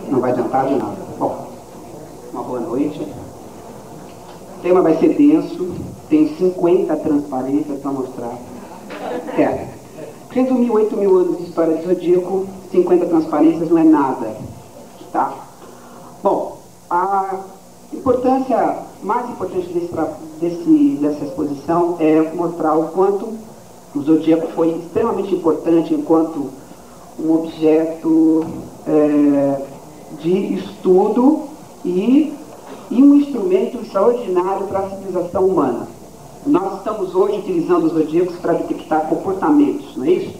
Não vai adiantar de nada. Bom, uma boa noite. O tema vai ser denso, tem 50 transparências para mostrar. Resumir 8.000 anos de história do Zodíaco, 50 transparências não é nada, tá? Bom, a importância mais importante dessa exposição é mostrar o quanto o Zodíaco foi extremamente importante enquanto um objeto de estudo e um instrumento extraordinário para a civilização humana. Nós estamos hoje utilizando os zodíacos para detectar comportamentos, não é isso?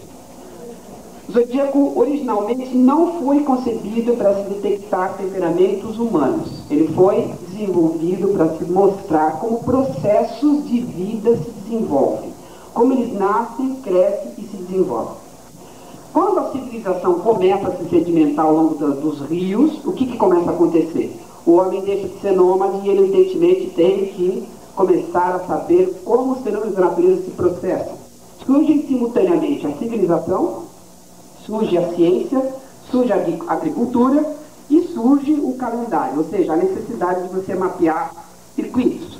O zodíaco originalmente não foi concebido para se detectar temperamentos humanos. Ele foi desenvolvido para se mostrar como processos de vida se desenvolvem, como eles nascem, crescem e se desenvolvem. Quando a civilização começa a se sedimentar ao longo dos rios, o que começa a acontecer? O homem deixa de ser nômade e ele, evidentemente, tem que começar a saber como os fenômenos da natureza se processam. Surge simultaneamente a civilização, surge a ciência, surge a agricultura e surge o calendário, ou seja, a necessidade de você mapear circuitos,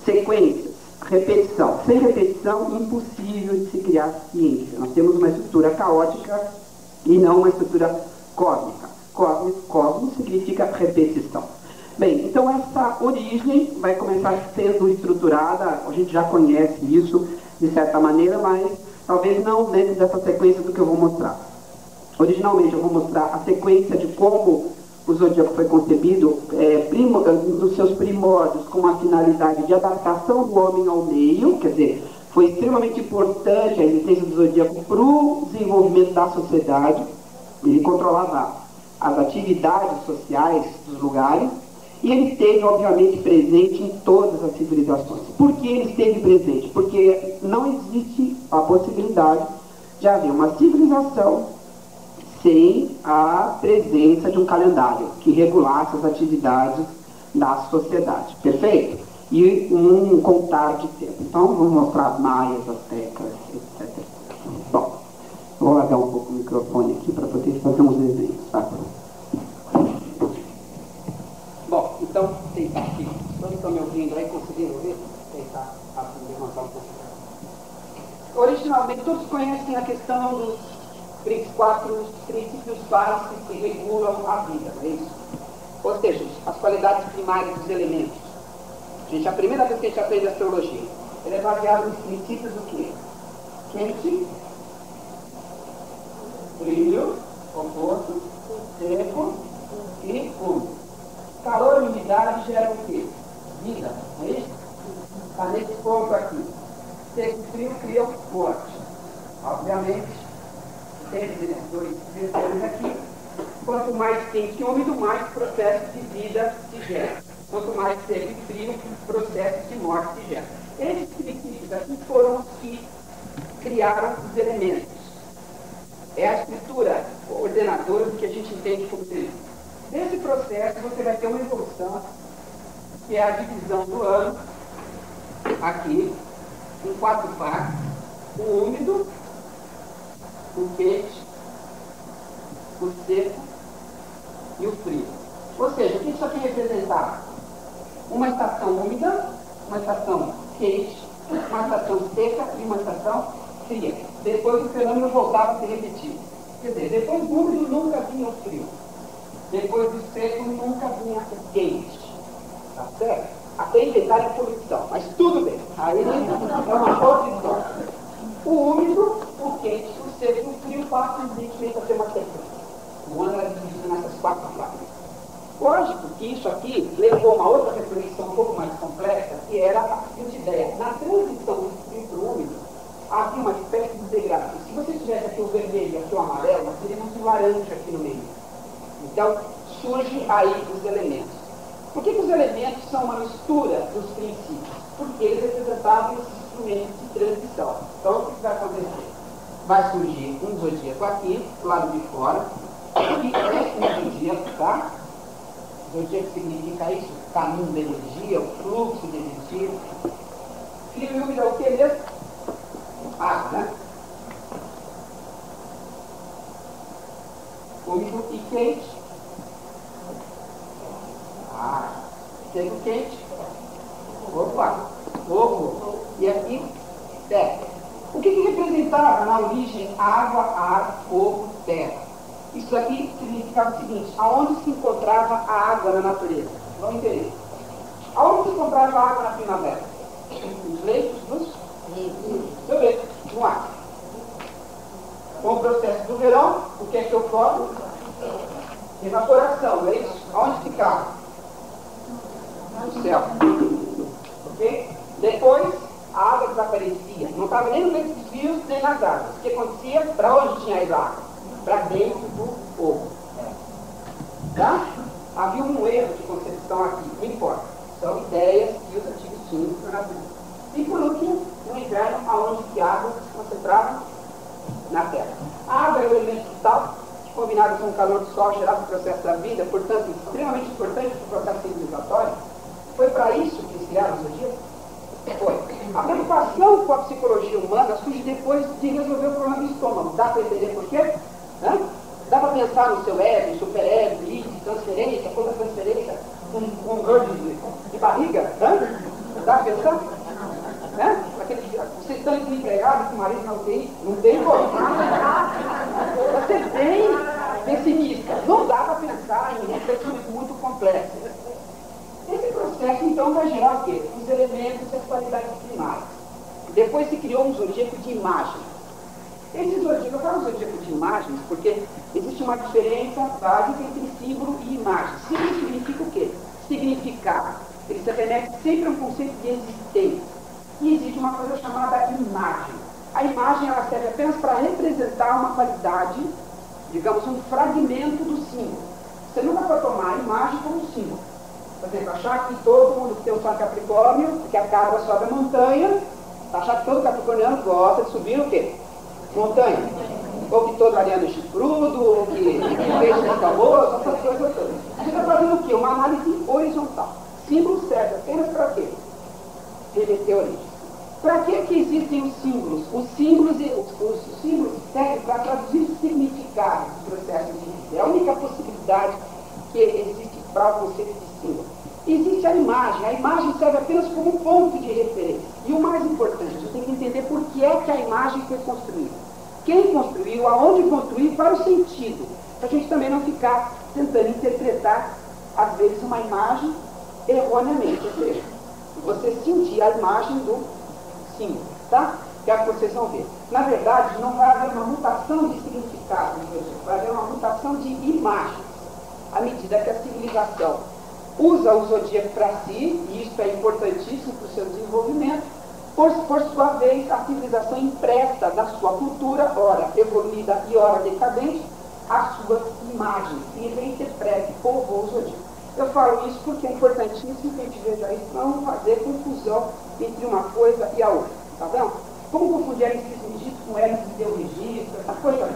sequências, repetição. Sem repetição, impossível de se criar ciência. Nós temos uma estrutura caótica e não uma estrutura cósmica. Cosmos significa repetição. Bem, então essa origem vai começar sendo estruturada, a gente já conhece isso de certa maneira, mas talvez não dentro dessa sequência do que eu vou mostrar. Originalmente eu vou mostrar a sequência de como o zodíaco foi concebido nos seus primórdios com a finalidade de adaptação do homem ao meio, quer dizer, foi extremamente importante a existência do zodíaco para o desenvolvimento da sociedade. Ele controlava as atividades sociais dos lugares, e ele esteve, obviamente, presente em todas as civilizações. Por que ele esteve presente? Porque não existe a possibilidade de haver uma civilização sem a presença de um calendário que regulasse as atividades da sociedade. Perfeito? E um contar de tempo. Então, vamos mostrar maias, astecas, etc. Bom, vou largar um pouco o microfone aqui para poder fazer uns desenhos, tá? Bom, então, tentar aqui. Todos estão me ouvindo aí, conseguiram ver? Tentar levantar um pouco. Originalmente, todos conhecem a questão dos 4 princípios básicos que regulam a vida, não é isso? Ou seja, as qualidades primárias dos elementos. Gente, a primeira vez que a gente aprende astrologia, ele é baseado nos princípios do quê? Quente, frio, oposto, seco e úmido. Calor e umidade geram o quê? Vida, não é isso? Está nesse ponto aqui. Seco e frio criam morte. Obviamente, tem esses dois vetores aqui. Quanto mais quente e úmido, mais processo de vida se gera. Quanto mais seco e frio, processo de morte se gera. Esses princípios aqui foram os que criaram os elementos. É a estrutura ordenadora do que a gente entende como elemento. Nesse processo, você vai ter uma evolução, que é a divisão do ano, aqui, em 4 partes: o úmido, o quente, o seco e o frio. Ou seja, o que isso aqui representava? Uma estação úmida, uma estação quente, uma estação seca e uma estação fria. Depois o fenômeno voltava a se repetir. Quer dizer, depois do úmido nunca vinha o frio. Depois do seco nunca vinha o quente. Tá certo? Até inventarem a poluição, mas tudo bem. Aí é uma outra história. O úmido, o quente, o seco e o frio passam evidentemente a ser uma sequência. O ano era dividido nessas 4 partes. Lógico que isso aqui levou a uma outra reflexão um pouco mais complexa, que era a seguinte ideia: na transição do frio para o úmido, havia uma espécie de degradê. Se você tivesse aqui o vermelho e aqui o amarelo, nós teríamos um laranja aqui no meio. Então, surgem aí os elementos. Por que os elementos são uma mistura dos princípios? Porque eles representavam esses instrumentos de transição. Então, o que vai acontecer? Vai surgir um zodíaco aqui, do lado de fora, que é um zodíaco, tá? Zodíaco significa isso, caminho da energia, o fluxo de energia. Frio e úmido é o que mesmo? Água, né? úmido e quente. Seco quente. Opa, fogo. E aqui, terra. O que representava na origem água, ar, fogo, terra? Isso aqui significava o seguinte: aonde se encontrava a água na natureza? Vamos entender. Aonde se encontrava a água na primavera? Nos leitos dos rios, no ar. Com o processo do verão, o que é que ocorre? Evaporação, não é isso? Aonde ficava? No céu. Ok? Depois, a água desaparecia. Não estava nem no leito dos rios, nem nas águas. O que acontecia? Para onde tinha ido a água? Para dentro do fogo. Tá? Havia um erro de concepção aqui, não importa. São ideias que os antigos tinham na natureza. E por último, no inverno, aonde que a água se concentrava? Na terra. A água é o elemento vital, que combinado com o calor do sol gerava o processo da vida, portanto, extremamente importante para o processo civilizatório. Foi para isso que eles criaram os zodíacos? Foi. A preocupação com a psicologia humana surge depois de resolver o problema do estômago. Dá para entender por quê? Dá para pensar no seu ego, superego, líquido, transferência, contra-transferência, com dor de barriga? Dá para pensar? Vocês estão desempregados com o marido na UTI? Não tem como. Você é bem pessimista. Não dá para pensar em reflexões muito complexas. Esse processo, então, vai gerar o quê? Os elementos e as qualidades primárias. Depois se criou um zodíaco de imagens. Esse zodíaco, eu falo zodíaco de imagens porque existe uma diferença básica entre símbolo e imagem. Símbolo significa o quê? Significado. Ele se remete sempre a um conceito de existência. E existe uma coisa chamada imagem. A imagem ela serve apenas para representar uma qualidade, digamos, um fragmento do símbolo. Você nunca pode tomar a imagem como símbolo. Por exemplo, achar que todo mundo que tem um Sol Capricórnio, que a cabra sobe a montanha, achar que todo capricorniano gosta de subir o quê? Montanha. Ou que todo ariano é chifrudo, ou que peixe é famoso, essas coisas todas. A gente está fazendo o quê? Uma análise horizontal. Símbolo serve apenas para quê? Reverter a origem. Para que existem os símbolos? Os símbolos servem para traduzir significado dos processos de vida. É a única possibilidade que existe para o conceito de símbolo. Existe a imagem serve apenas como ponto de referência. E o mais importante, você tem que entender por que é que a imagem foi construída. Quem construiu, aonde construiu, qual é o sentido. Para a gente também não ficar tentando interpretar, às vezes, uma imagem erroneamente. Ou seja, você sentir a imagem do símbolo, tá? Que é o que vocês vão ver. Na verdade, não vai haver uma mutação de significado, vai haver uma mutação de imagens, à medida que a civilização usa o zodíaco para si, e isso é importantíssimo para o seu desenvolvimento. Por sua vez, a civilização empresta da sua cultura, ora evoluída e ora decadente, as suas imagens, e reinterpreta e povoa o zodíaco. Eu falo isso porque é importantíssimo que a gente veja isso para não fazer confusão entre uma coisa e a outra. Tá vendo? Como confundir a Isis Egito com Elis de Deu Registro, essa coisa?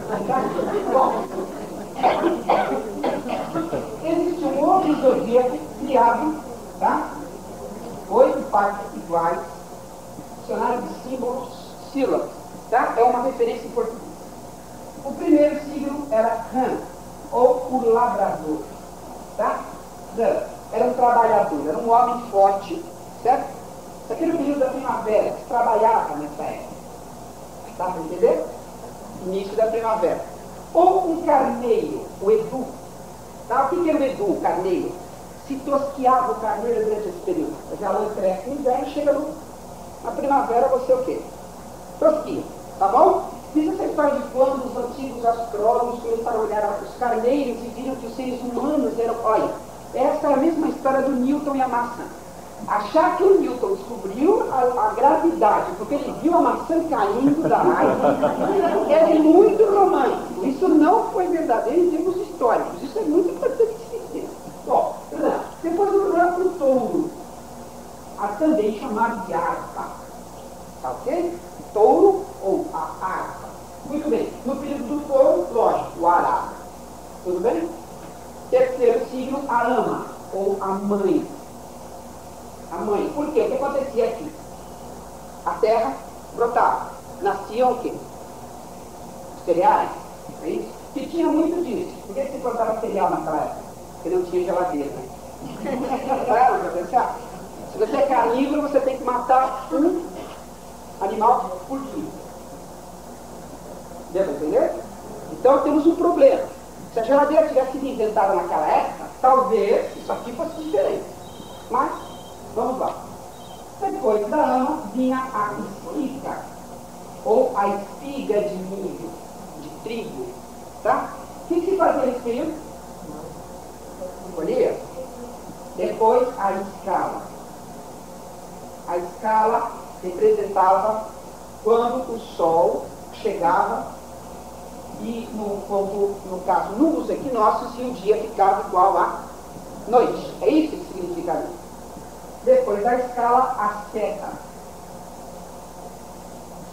Bom, existe um outro zodíaco criado, tá? 8 partes iguais, dicionário de símbolos, sílabas, tá? É uma referência em português. O primeiro signo era Ran, ou o labrador, tá? Ran era um trabalhador, era um homem forte, certo? Isso aqui no período da primavera, que trabalhava nessa época. Dá para entender? Início da primavera. Ou um carneiro, o Edu. Tá? O que era o Edu, o carneiro? Se tosquiava o carneiro durante esse período. Já não cresce no inverno, chega na primavera, você o quê? Tosquia. Tá bom? Fiz essa história de quando os antigos astrólogos começaram a olhar os carneiros e viram que os seres humanos eram... Olha, essa é a mesma história do Newton e a maçã. Achar que o Newton descobriu a gravidade, porque ele viu a maçã caindo da árvore, é muito romântico. Isso não foi verdadeiro em termos históricos. Isso é muito importante de se dizer. Bom, depois o touro, também chamado de arpa. Tá ok? Touro ou a arpa. Muito bem. No período do touro, lógico, o arado. Tudo bem? Terceiro signo, a ama, ou a mãe. A mãe. Por quê? O que acontecia aqui? A terra brotava. Nasciam o quê? Os cereais. É isso? que tinha muito disso. Por que se plantava cereal naquela época? Porque não tinha geladeira. Claro, pra pensar. Se você é carnívoro, você tem que matar um animal por dia. Deu pra entender? Então temos um problema. Se a geladeira tivesse sido inventada naquela época, talvez isso aqui fosse diferente. Mas, vamos lá. Depois da ama vinha a espiga, ou a espiga de milho, de trigo. Tá? O que se fazia nesse período? Colhia. Depois a escala. A escala representava quando o sol chegava e, no caso, nos equinócios, e o dia ficava igual à noite. É isso que significa isso. Depois da escala, a seta.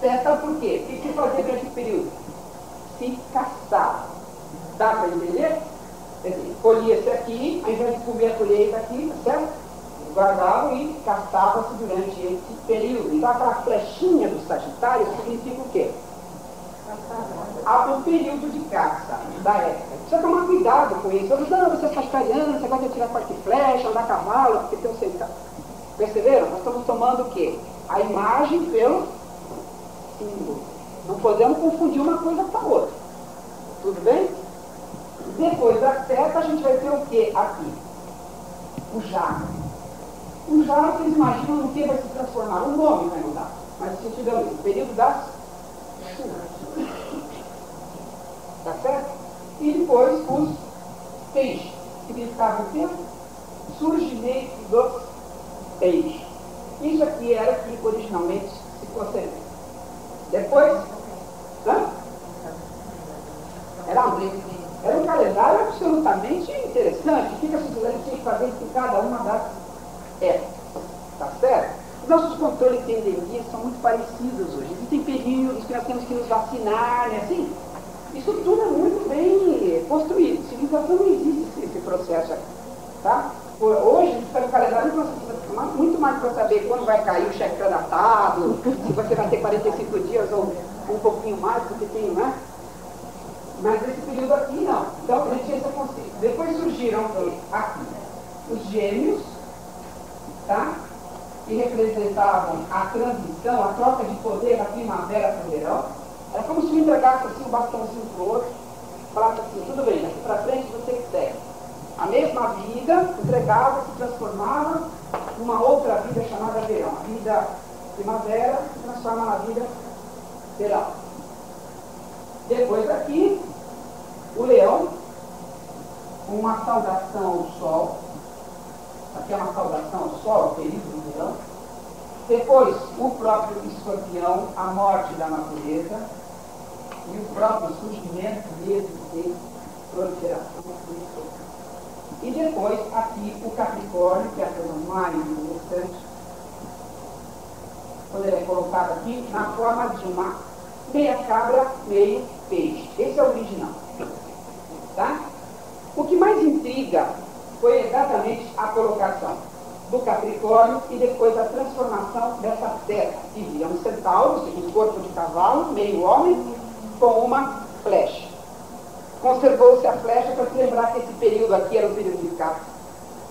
Seta por quê? O que se fazia durante esse período? Se caçava. Dá para entender? Quer dizer, colhia-se aqui, ao invés de comer a colheita aqui, tá certo? Guardavam e caçava-se durante esse período. Então aquela flechinha do Sagitário significa o quê? O período de caça da época. Precisa tomar cuidado com isso. Não, você é sagitariano, você gosta de tirar parte de flecha, andar a cavalo, porque tem um centavo. Perceberam? Nós estamos tomando o quê? A imagem pelo símbolo. Não podemos confundir uma coisa com a outra. Tudo bem? Depois da seta, a gente vai ter o quê aqui? O jarro. O jarro, vocês imaginam no que vai se transformar? O nome vai mudar. Mas o sentido é o mesmo. Período das chuvas. Tá certo? E depois os peixes. Significava o quê? Surgimento dos peixes. Isso aqui era o que originalmente se concebeu. Depois, era um calendário absolutamente interessante. Fica sucedendo que fazer em cada uma das épocas. Tá certo? Os nossos controles de endemia são muito parecidos hoje. Existem períodos que nós temos que nos vacinar, né? Assim, isso tudo é muito bem construído. Civilização não existe esse processo aqui. Tá? Hoje, a gente está no calendário e nós precisamos muito mais para saber quando vai cair o cheque pré-datado, se você vai ter 45 dias ou um pouquinho mais, porque tem, né? Mas nesse período aqui, não. Então, a gente tinha esse conceito. Depois surgiram aqui os gêmeos, tá? Que representavam a transição, a troca de poder da primavera para o verão. Era como se eu entregasse assim, um bastãozinho para o outro, falasse assim, tudo bem, daqui para frente você que segue. A mesma vida entregava, se transformava numa outra vida chamada verão. A vida primavera se transforma na vida verão. Depois aqui, o leão, uma saudação ao sol. Aqui é uma saudação ao sol, o período do leão. Depois, o próprio escorpião, a morte da natureza. E o próprio surgimento mesmo de proliferação do escorpião. E depois, aqui, o Capricórnio, que é a coisa mais interessante, quando ele é colocado aqui, na forma de uma meia cabra, meio peixe. Esse é o original. Tá? O que mais intriga foi exatamente a colocação do Capricórnio e depois a transformação dessa seta, que via um centauro, ou seja, um corpo de cavalo, meio homem, com uma flecha. Conservou-se a flecha para se lembrar que esse período aqui era o período de caça.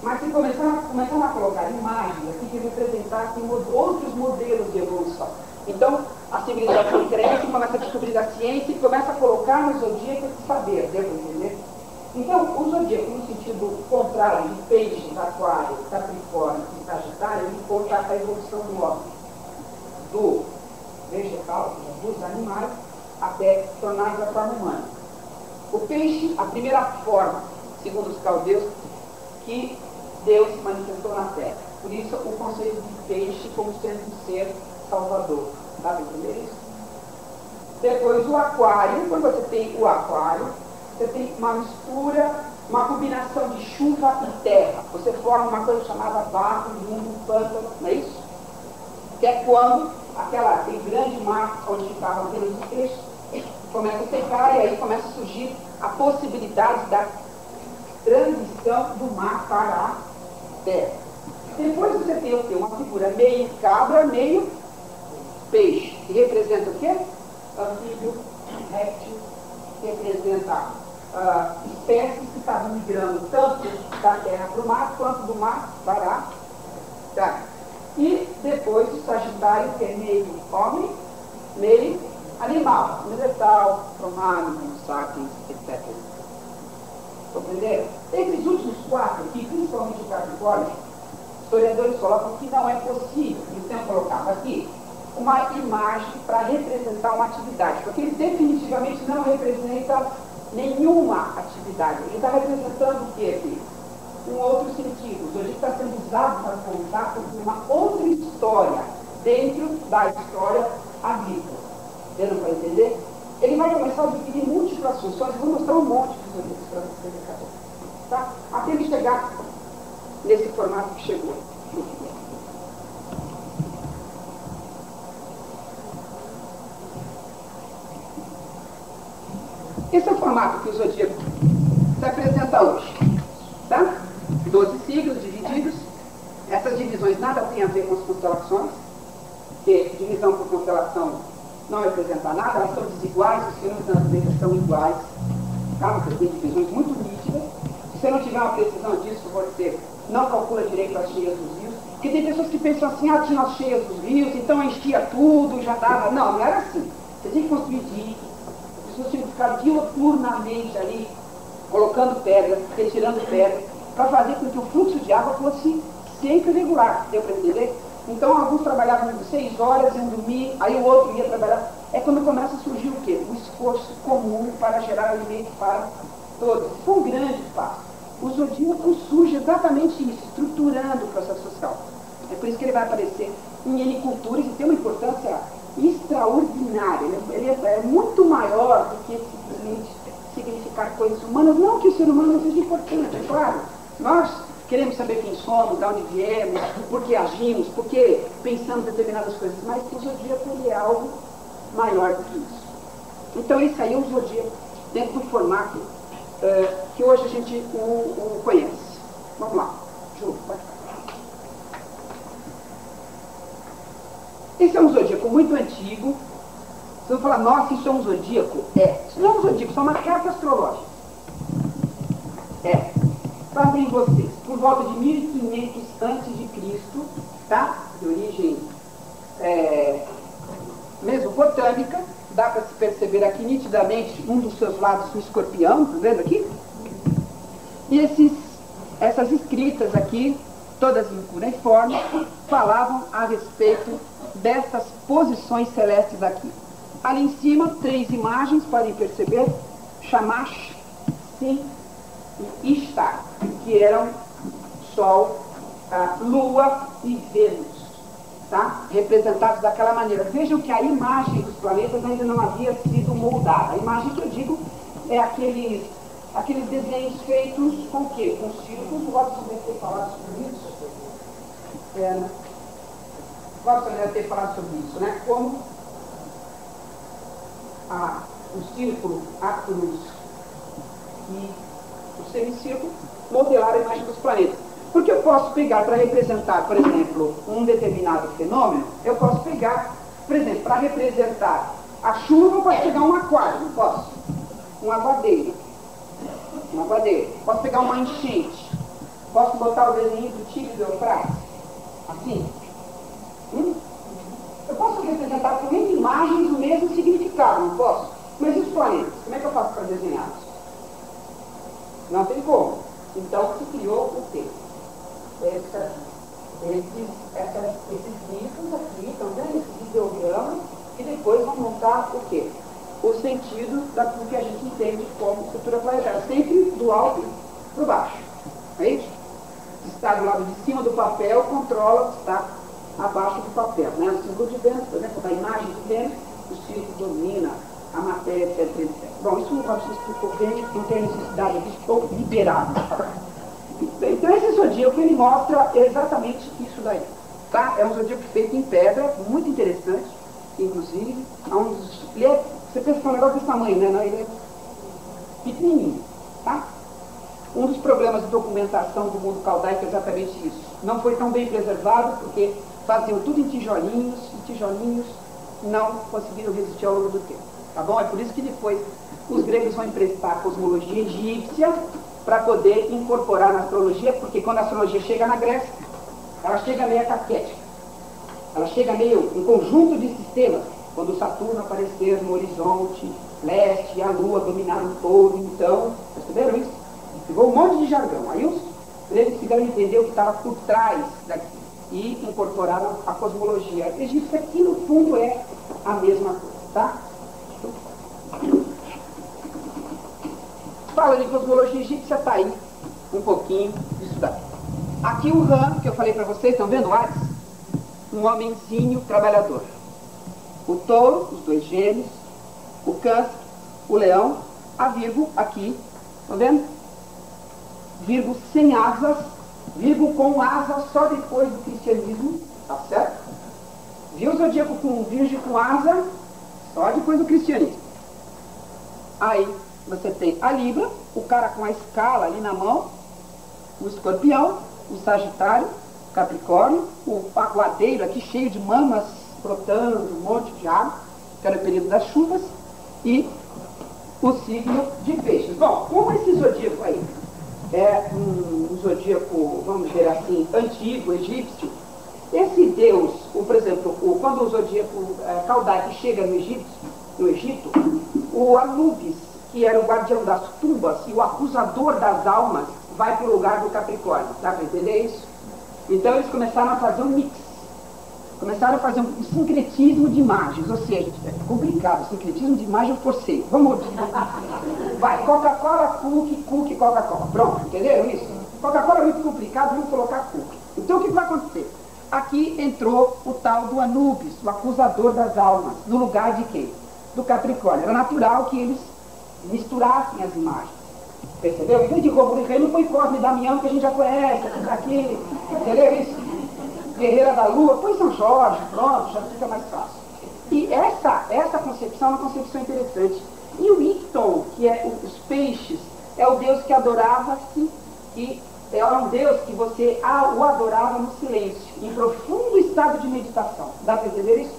Mas se começaram a colocar imagens aqui que representassem outros modelos de evolução. Então, a civilização cresce, começa a descobrir a ciência e começa a colocar no zodíaco esse saber, deu para entender? Então, o zodíaco, no sentido contrário de peixes, aquário, capricórnio e sagitário, ele conta a evolução do homem, do vegetal, dos animais, até tornar-se a forma humana. O peixe, a primeira forma, segundo os caldeus, que Deus se manifestou na terra. Por isso, o conceito de peixe como sendo um ser salvador. Dá para entender isso? Depois, o aquário. Quando você tem o aquário, você tem uma mistura, uma combinação de chuva e terra. Você forma uma coisa chamada barro, limbo, pântano, não é isso? Que é quando aquele grande mar onde ficavam aqueles peixes começa a secar e aí começa a surgir a possibilidade da transição do mar para a terra. Depois você tem o quê? Uma figura meio cabra, meio peixe, que representa o quê? Anfíbio, réptil representa espécies que estavam migrando tanto da terra para o mar, quanto do mar para a terra. E depois o Sagitário, que é meio homem, meio animal, universal, romano, sapiens, etc. Compreenderam? Esses últimos quatro aqui, principalmente o Capricórnio, historiadores colocam que não é possível, eles tenham colocado aqui, uma imagem para representar uma atividade, porque ele definitivamente não representa nenhuma atividade. Ele está representando o quê aqui? Um outro sentido. O zodíaco está sendo usado para contar uma outra história dentro da história agrícola. Deu para entender? Ele vai começar a dividir múltiplas funções. Vou mostrar um monte de zodíacos para vocês daqui a pouco. Tá? Até ele chegar nesse formato que chegou. Esse é o formato que o zodíaco se apresenta hoje. Tá? 12 signos divididos. Essas divisões nada têm a ver com as constelações, porque divisão por constelação não representa nada, elas são desiguais, os signos das letras são iguais. Tá? Você tem divisões muito nítidas. Se você não tiver uma precisão disso, você não calcula direito as cheias dos rios. Porque tem pessoas que pensam assim, tinha as cheias dos rios, então enchia tudo, já dava. Não, não era assim. Você tinha que construir diques, as pessoas tinham que ficar diuturnamente ali, colocando pedras, retirando pedras, para fazer com que o fluxo de água fosse sempre regular. Deu para entender? Então alguns trabalhavam 6 horas, iam dormir, aí o outro ia trabalhar. É quando começa a surgir o quê? O esforço comum para gerar alimento para todos. Foi um grande passo. O zodíaco surge exatamente isso, estruturando o processo social. É por isso que ele vai aparecer em N culturas e tem uma importância extraordinária. Ele é muito maior do que simplesmente significar coisas humanas. Não que o ser humano não seja importante, é claro. Nós queremos saber quem somos, de onde viemos, por que agimos, por que pensamos determinadas coisas, mas o zodíaco ele é algo maior do que isso. Então esse aí é o zodíaco dentro do formato que hoje a gente o conhece. Vamos lá, Ju, pode ficar. Esse é um zodíaco muito antigo. Vocês vão falar, nossa, isso é um zodíaco? Isso não é um zodíaco, isso é uma carta astrológica. Para abrir vocês, por volta de 1500 a.C., tá? De origem mesopotâmica, dá para se perceber aqui nitidamente um dos seus lados, o escorpião, tá vendo aqui? E essas escritas aqui, todas em cuneiforme, falavam a respeito dessas posições celestes aqui. Ali em cima, 3 imagens, podem perceber, Shamash, Sin e Ishtar, que eram Sol, Lua e Vênus, tá? Representados daquela maneira. Vejam que a imagem dos planetas ainda não havia sido moldada. A imagem que eu digo é aqueles desenhos feitos com o quê? Com círculos. O Watson deve ter falado sobre isso. Né? O Watson deve ter falado sobre isso, né? Como o círculo, a cruz e o semicírculo modelaram a imagem dos planetas. Porque eu posso pegar para representar, por exemplo, um determinado fenômeno, eu posso pegar, por exemplo, para representar a chuva, eu posso pegar um aquário, não posso? Um aguadeiro. Posso pegar uma enchente. Posso botar o desenho do Tigre do Eufrates? Assim? Eu posso representar com N imagens o mesmo significado, não posso? Mas e os planetas? Como é que eu faço para desenhá-los? Não tem como. Então se criou o quê? Esses livros aqui, estão vendo? Esses ideogramas, e depois vão montar o quê? O sentido daquilo que a gente entende como estrutura planetária, sempre do alto para o baixo. É isso? O que está do lado de cima do papel controla o que está abaixo do papel. Né? O círculo de Vênus, por exemplo, da imagem de Vênus, o círculo domina a matéria, etc. Bom, isso não se explicou bem, não tem necessidade, eu estou liberado. Então esse zodíaco ele mostra exatamente isso daí. Tá? É um zodíaco feito em pedra, muito interessante, inclusive. Você pensa que é um negócio desse tamanho, né? Não, ele é pequenininho. Tá? Um dos problemas de documentação do mundo caldaico é exatamente isso. Não foi tão bem preservado porque faziam tudo em tijolinhos, e tijolinhos não conseguiram resistir ao longo do tempo. Tá bom? É por isso que depois os gregos vão emprestar a cosmologia egípcia para poder incorporar na astrologia, porque quando a astrologia chega na Grécia, ela chega meio caquética. Ela chega meio um conjunto de sistemas. Quando Saturno aparecer no horizonte leste e a Lua dominar o touro, então, perceberam isso? Ficou um monte de jargão. Aí os gregos ficaram entender o que estava por trás daqui e incorporaram a cosmologia egípcia, que no fundo é a mesma coisa, tá? Falando em cosmologia egípcia, tá aí um pouquinho disso daqui. Aqui o Ram, que eu falei para vocês, estão vendo o Ares? Um homenzinho trabalhador. O touro, os dois gêmeos, o câncer, o leão, a Virgo aqui, estão vendo? Virgo sem asas, Virgo com asas só depois do cristianismo, tá certo? Viu o zodíaco com Virgem com asa? Só depois do cristianismo. Aí você tem a Libra, o cara com a escala ali na mão, o Escorpião, o Sagitário, o Capricórnio, o Aguadeiro aqui cheio de mamas brotando, um monte de água, que era o período das chuvas, e o signo de Peixes. Bom, como esse zodíaco aí é um zodíaco, vamos dizer assim, antigo, egípcio, esse deus, por exemplo, quando o zodíaco Caldari chega no Egito, o Anubis, que era o guardião das tumbas e o acusador das almas, vai para o lugar do Capricórnio. Dá para entender isso? Então eles começaram a fazer um mix. Começaram a fazer um sincretismo de imagens, ou seja, é complicado, sincretismo de imagem eu forcei. Vamos. Vai, Coca-Cola, cookie, Coca-Cola. Pronto, entenderam isso? Coca-Cola é muito complicado, vamos colocar cookie. Então o que vai acontecer? Aqui entrou o tal do Anubis, o acusador das almas, no lugar de quem? Do Capricórnio. Era natural que eles misturassem as imagens. Percebeu? Em vez de Rômulo e Remo, põe Cosme e Damião, que a gente já conhece, aqui, entendeu isso? Guerreira da Lua, põe São Jorge, pronto, já fica mais fácil. E essa concepção é uma concepção interessante. E o Icton, que é os peixes, é o deus que adorava-se, e é um deus que você o adorava no silêncio, em profundo estado de meditação. Dá para entender isso?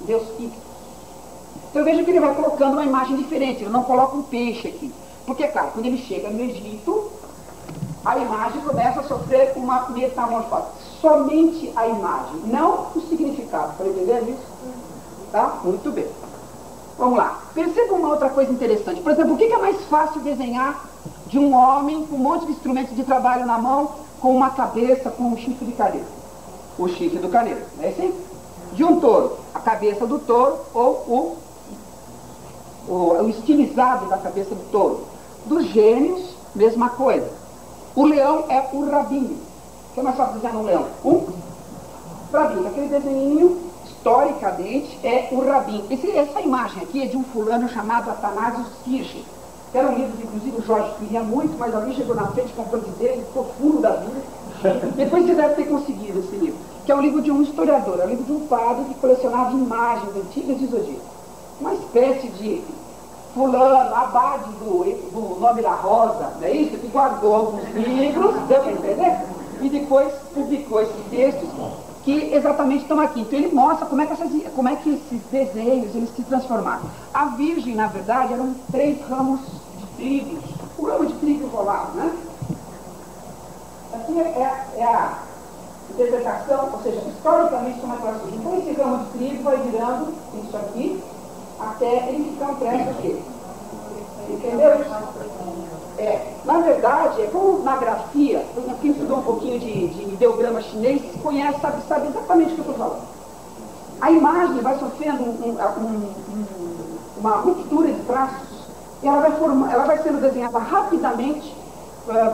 Deus Icton. Então veja que ele vai colocando uma imagem diferente, ele não coloca um peixe aqui. Porque, claro, quando ele chega no Egito, a imagem começa a sofrer uma metamorfose. Somente a imagem, não o significado. Está entendendo isso? Tá? Muito bem. Vamos lá. Perceba uma outra coisa interessante. Por exemplo, o que é mais fácil desenhar de um homem com um monte de instrumentos de trabalho na mão, com uma cabeça, com um chifre de carneiro? O chifre do carneiro. É assim? De um touro, a cabeça do touro ou o estilizado da cabeça do touro. Dos gêmeos, mesma coisa. O leão é o rabinho. O que é mais fácil desenhar no leão? Um rabinho. Aquele desenho, historicamente, é o rabinho. Essa imagem aqui é de um fulano chamado Atanásio Kircher, que era um livro que, inclusive, o Jorge queria muito, mas alguém chegou na frente, comprou de dele, ficou furo da vida. Depois você deve ter conseguido esse livro, que é um livro de um historiador, é um livro de um padre que colecionava imagens antigas de zodíaco. Uma espécie de fulano, abade do Nome da Rosa, não é isso? Que guardou alguns livros, deu para entender? E depois publicou esses textos que exatamente estão aqui. Então ele mostra como é que esses desenhos eles se transformaram. A Virgem, na verdade, eram 3 ramos de trigo. O ramo de trigo rolado, né? Assim é a interpretação, ou seja, historicamente como é que ela surge. Então esse ramo de trigo vai virando isso aqui, até ele ficar um trecho aqui. Entendeu isso? Na verdade, é como na grafia, por exemplo, quem estudou um pouquinho de ideograma chinês, conhece, sabe exatamente o que eu estou falando. A imagem vai sofrendo uma ruptura de traços, e ela vai sendo desenhada rapidamente.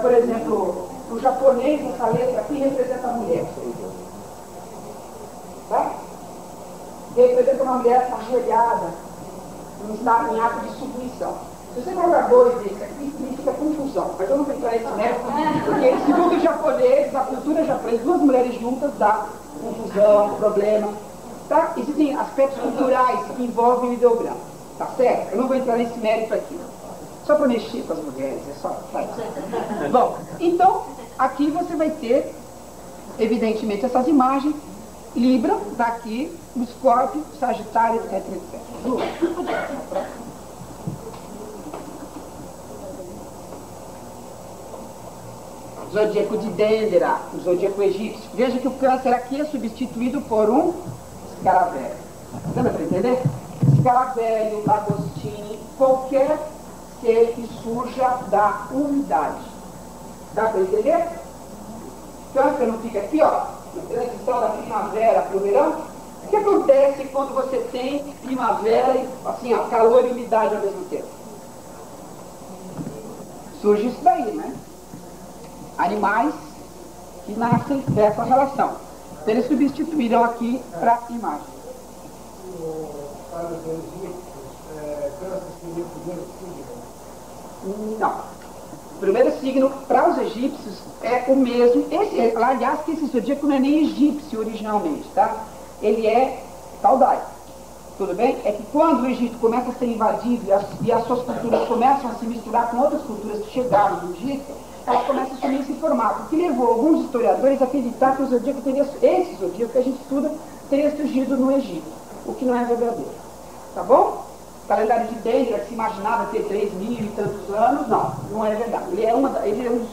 Por exemplo, no japonês, essa letra aqui representa a mulher. Tá? Representa uma mulher ajoelhada, em ato de submissão. Se você colocar 2 desses aqui, significa confusão. Mas eu não vou entrar nesse mérito, porque segundo os japoneses, a cultura japonesa, 2 mulheres juntas dá confusão, problema. Tá? Existem aspectos culturais que envolvem o ideograma. Tá certo? Eu não vou entrar nesse mérito aqui. Só para mexer com as mulheres, é só. Bom, então, aqui você vai ter, evidentemente, essas imagens. Libra, daqui, o Escorpio, Sagitário, etc, etc. Zodíaco de Dendera, o zodíaco egípcio. Veja que o Câncer aqui é substituído por um escaravelho. Dá para entender? Escaravelho, lagostini, qualquer ser que surja da umidade. Dá para entender? Câncer não fica aqui, ó, na transição da primavera para o verão. O que acontece quando você tem primavera e, assim, ó, calor e umidade ao mesmo tempo? Surge isso daí, né? Animais que nascem dessa relação. Então, eles substituíram aqui para a imagem. Para os egípcios, Câncer seria o primeiro signo? Não. O primeiro signo para os egípcios é o mesmo. Aliás, que esse zodíaco não é nem egípcio originalmente, tá? Ele é caldaico. Tudo bem? É que quando o Egito começa a ser invadido e as suas culturas começam a se misturar com outras culturas que chegaram no Egito, elas começam a assumir esse formato, o que levou alguns historiadores a acreditar que o zodíaco esse zodíaco que a gente estuda teria surgido no Egito, o que não é verdadeiro. Tá bom? O calendário de Dendera, que se imaginava ter 3.000 e tantos anos, não é verdade. Ele é um dos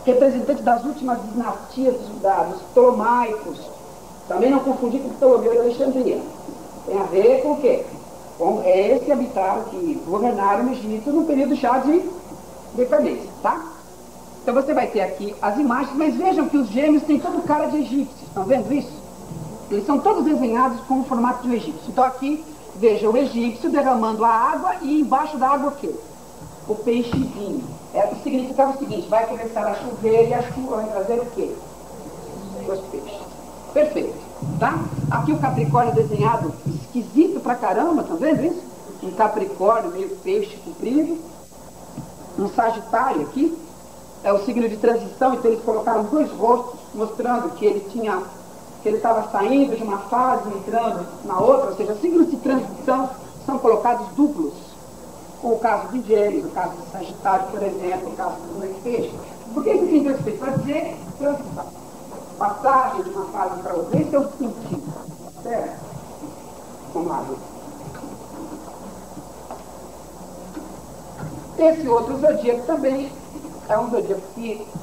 representantes das últimas dinastias dos Ptolomaicos. Também não confundir com Ptolomeu e Alexandria. Tem a ver com o quê? Com esse habitado que governaram o Egito no período já de decadência, tá? Então você vai ter aqui as imagens, mas vejam que os gêmeos têm todo cara de egípcios, estão vendo isso? Eles são todos desenhados com o formato de um egípcio. Então aqui, veja o egípcio derramando a água e embaixo da água o quê? O peixezinho. Significava o seguinte, vai começar a chover e a chuva vai trazer o quê? Os peixes. Perfeito, tá? Aqui o Capricórnio desenhado esquisito pra caramba, estão vendo isso? Um Capricórnio meio peixe comprido. Um Sagitário aqui. É o signo de transição, então eles colocaram dois rostos, mostrando que ele estava saindo de uma fase e entrando na outra, ou seja, signos de transição são colocados duplos. O caso de Gêmeos, o caso de Sagitário, por exemplo, o caso do Peixe. Por que isso tem dois peixes? Para dizer transição. Passagem de uma fase para outra. Esse é o sentido. Certo? Vamos lá, Lu. Esse outro zodíaco também é um zodíaco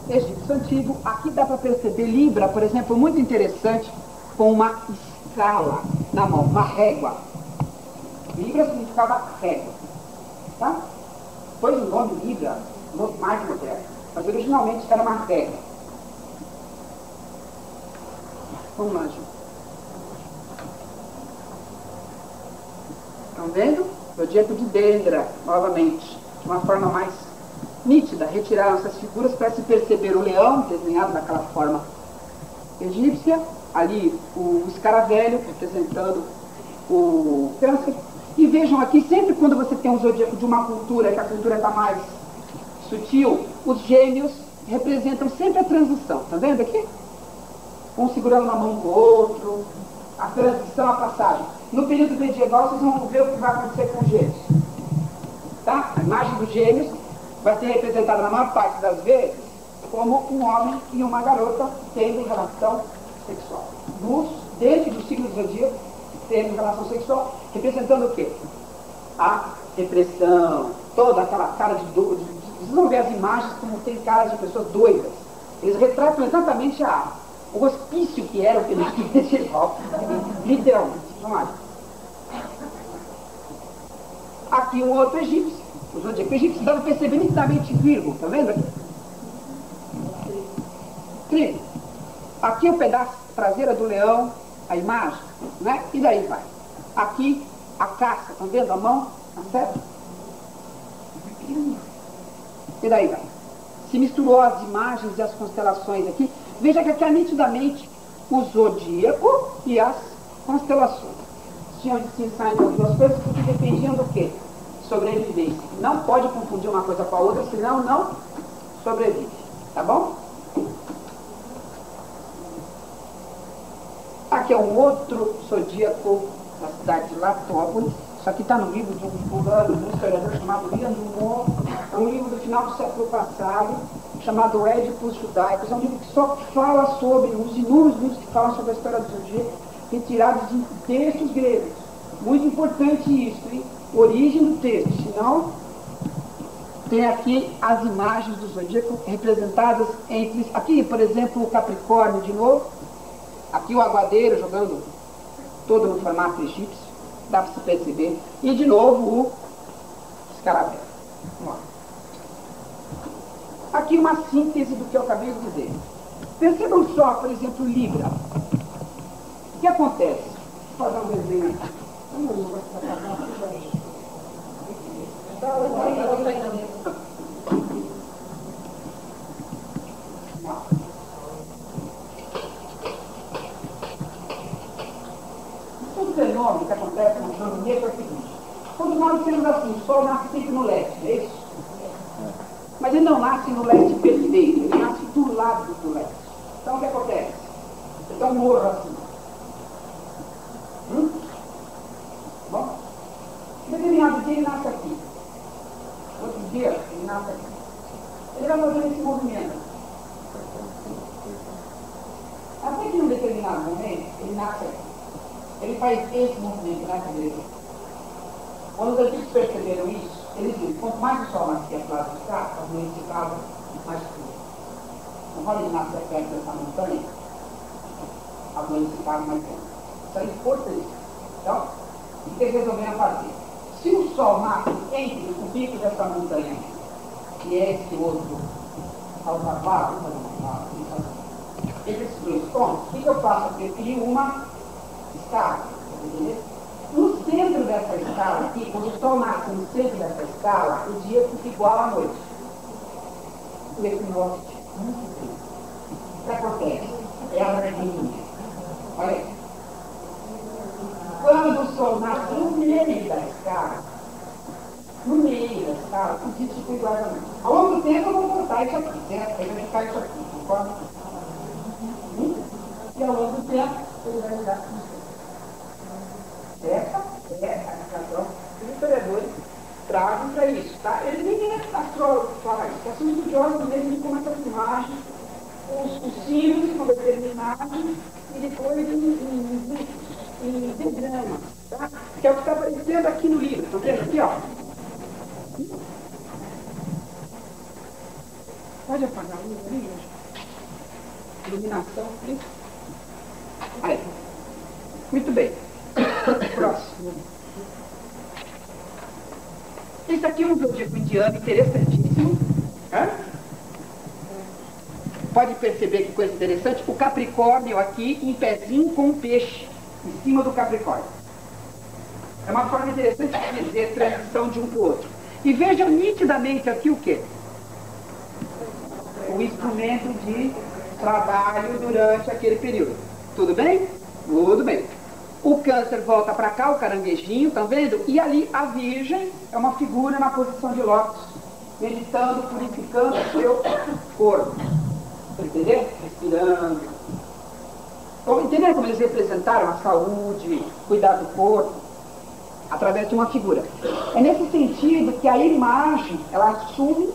egípcio antigo. Aqui dá para perceber Libra, por exemplo, muito interessante, com uma escala na mão, uma régua. Libra significava régua. Tá? Foi o nome Libra, mais moderno, mas originalmente era uma régua. Vamos lá, Ju. Estão vendo? Zodíaco de Dendera, novamente, de uma forma mais nítida. Retiraram essas figuras para se perceber o leão, desenhado daquela forma egípcia, ali o escaravelho, representando o Câncer. E vejam aqui, sempre quando você tem um zodíaco de uma cultura, que a cultura está mais sutil, os gêmeos representam sempre a transição. Está vendo aqui? Um segurando na mão do outro, a transição, a passagem. No período medieval, vocês vão ver o que vai acontecer com os gêmeos. Tá? A imagem dos gêmeos vai ser representada na maior parte das vezes como um homem e uma garota tendo relação sexual. Dentro do signo do zodíaco, tendo relação sexual, representando o quê? A repressão, toda aquela cara de doido. Vocês vão ver as imagens como tem caras de pessoas doidas. Eles retratam exatamente o hospício que era o período medieval, literalmente. Vamos lá. Aqui um outro egípcio. O zodíaco egípcio dá para perceber nitidamente Virgo, tá vendo aqui? Trigo. Aqui o pedaço traseira do leão, a imagem, né? E daí vai. Aqui a caça, tá vendo a mão? Tá certo? E daí vai. Se misturou as imagens e as constelações aqui. Veja que aqui é nitidamente o zodíaco e as constelações. Tinham distinção entre as duas coisas porque dependiam do quê? Sobrevivência. Não pode confundir uma coisa com a outra, senão não sobrevive. Tá bom? Aqui é um outro zodíaco da cidade de Latópolis. Isso aqui está no livro de um fulano, um historiador chamado Leandro Moore. É um livro do final do século passado, chamado Édipos Judaicos. É um livro que só fala sobre os inúmeros livros que falam sobre a história do zodíaco. retirados de textos gregos. Muito importante isso, hein? Origem do texto, senão tem aqui as imagens do zodíaco representadas entre... Aqui, por exemplo, o Capricórnio de novo. Aqui o aguadeiro jogando todo no formato egípcio. Dá para se perceber. E de novo o escaravelho. Aqui uma síntese do que eu acabei de dizer. Percebam só, por exemplo, Libra. O que acontece? Vou fazer um desenho aqui. Todo fenômeno que acontece no astronomia é o seguinte: todos nós temos assim, o Sol nasce sempre no leste, não é isso? Mas ele não nasce no leste perfeito, ele nasce do lado do leste. Então o que acontece? Então um morro assim. Bom, em determinado dia ele nasce aqui. Outro dia ele nasce aqui. Ele vai fazer esse movimento. Até que em um determinado momento ele nasce aqui. Ele faz esse movimento na cabeça. Quando os antigos perceberam isso, eles viram, quanto mais o Sol nascia para lá de cá, as noites ficavam mais escuras. Então, quando ele nasce perto dessa montanha, as noites ficavam mais quentes. Isso é importante. Então, o que eles resolveram fazer? Se o Sol nasce entre o pico dessa montanha, que é esse outro alçapado, entre esses dois pontos, o que eu faço? Eu crio uma escala, entendeu? No centro dessa escala aqui, quando o Sol nasce no centro dessa escala, o dia fica igual à noite. O equinócio muito bem. O que acontece? É a redinha. Olha aí. Quando o Sol nasce no meio da escala, o dia fica igual à noite. Ao longo do tempo eu vou voltar isso aqui, certo? Ele vai ficar isso aqui, concorda? E ao longo do tempo ele vai mudar isso. Essa é a razão que os historiadores trazem para isso, tá? Eles nem astrólogos falam isso, são estudiosos mesmo de como essas imagens, os símbolos são determinados e depois em diagramas, tá? Que é o que está aparecendo aqui no livro, estão vendo aqui, ó? Pode apagar a luz ali, iluminação aqui. Aí. Muito bem. Próximo. Esse aqui é um zodíaco indiano interessantíssimo. Pode perceber que coisa interessante. O Capricórnio aqui em pezinho com o peixe em cima do Capricórnio. É uma forma interessante de dizer transição de um para o outro. E vejam nitidamente aqui o quê? O instrumento de trabalho durante aquele período. Tudo bem? Tudo bem. O Câncer volta para cá, o caranguejinho, estão vendo? E ali a Virgem é uma figura na posição de lótus, meditando, purificando o seu corpo. Entendeu? Respirando. Então, entendeu como eles representaram a saúde, cuidar do corpo, através de uma figura? É nesse sentido que a imagem, ela assume,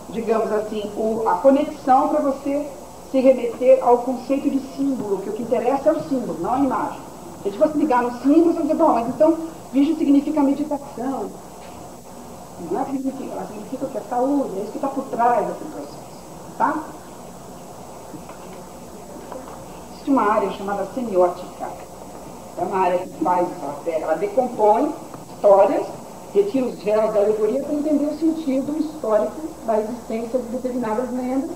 digamos assim, a conexão para você se remeter ao conceito de símbolo, que o que interessa é o símbolo, não a imagem. Se a gente fosse ligar no símbolo, você vai dizer, bom, mas então, Virgem significa meditação. Não é que significa, ela significa o que é saúde, é isso que está por trás desse processo. Tá? Existe uma área chamada semiótica. É uma área que faz, ela decompõe histórias, retira os réus da alegoria para entender o sentido histórico da existência de determinadas lendas,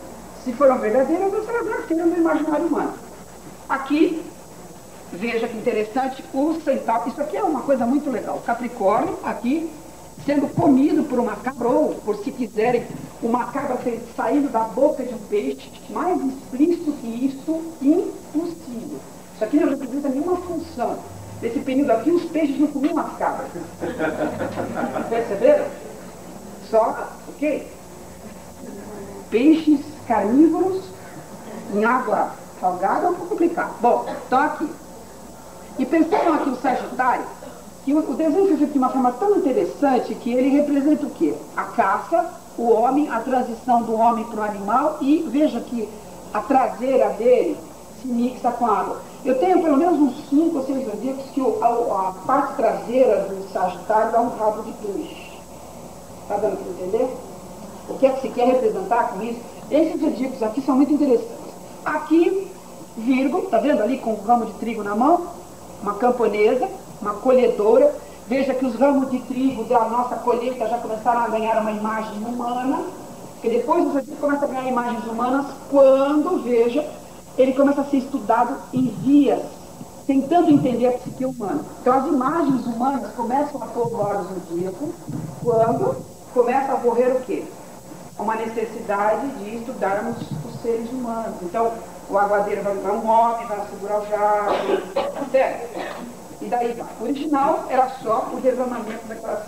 se foram verdadeiras ou se elas nasceram no imaginário humano. Aqui, veja que interessante, o centauro, isso aqui é uma coisa muito legal, o Capricórnio aqui sendo comido por uma cabra, ou, por se quiserem, uma cabra saindo da boca de um peixe, mais explícito que isso, impossível. Isso aqui não representa nenhuma função. Nesse período aqui, os peixes não comiam as cabras. Perceberam? Só, ok? Peixes carnívoros em água salgada é um pouco complicado. Bom, então aqui. E percebam aqui o Sagitário, que o desenho foi feito de uma forma tão interessante que ele representa o quê? A caça, o homem, a transição do homem para o animal, e veja que a traseira dele se mixa com a água. Eu tenho pelo menos uns 5 ou 6 zodíacos que a parte traseira do Sagitário dá um rabo de peixe. Está dando para entender? O que é que se quer representar com isso? Esses zodíacos aqui são muito interessantes. Aqui, Virgo, está vendo ali com um ramo de trigo na mão? Uma camponesa, uma colhedora. Veja que os ramos de trigo da nossa colheita já começaram a ganhar uma imagem humana, porque depois o zodíaco começa a ganhar imagens humanas quando, veja, ele começa a ser estudado em vias, tentando entender a psique humana. Então as imagens humanas começam a povoar o zodíaco quando começa a ocorrer o quê? Uma necessidade de estudarmos os seres humanos. Então o aguadeiro vai um homem, vai segurar o jarro, certo? E daí vai. O original era só o derramamento daquelas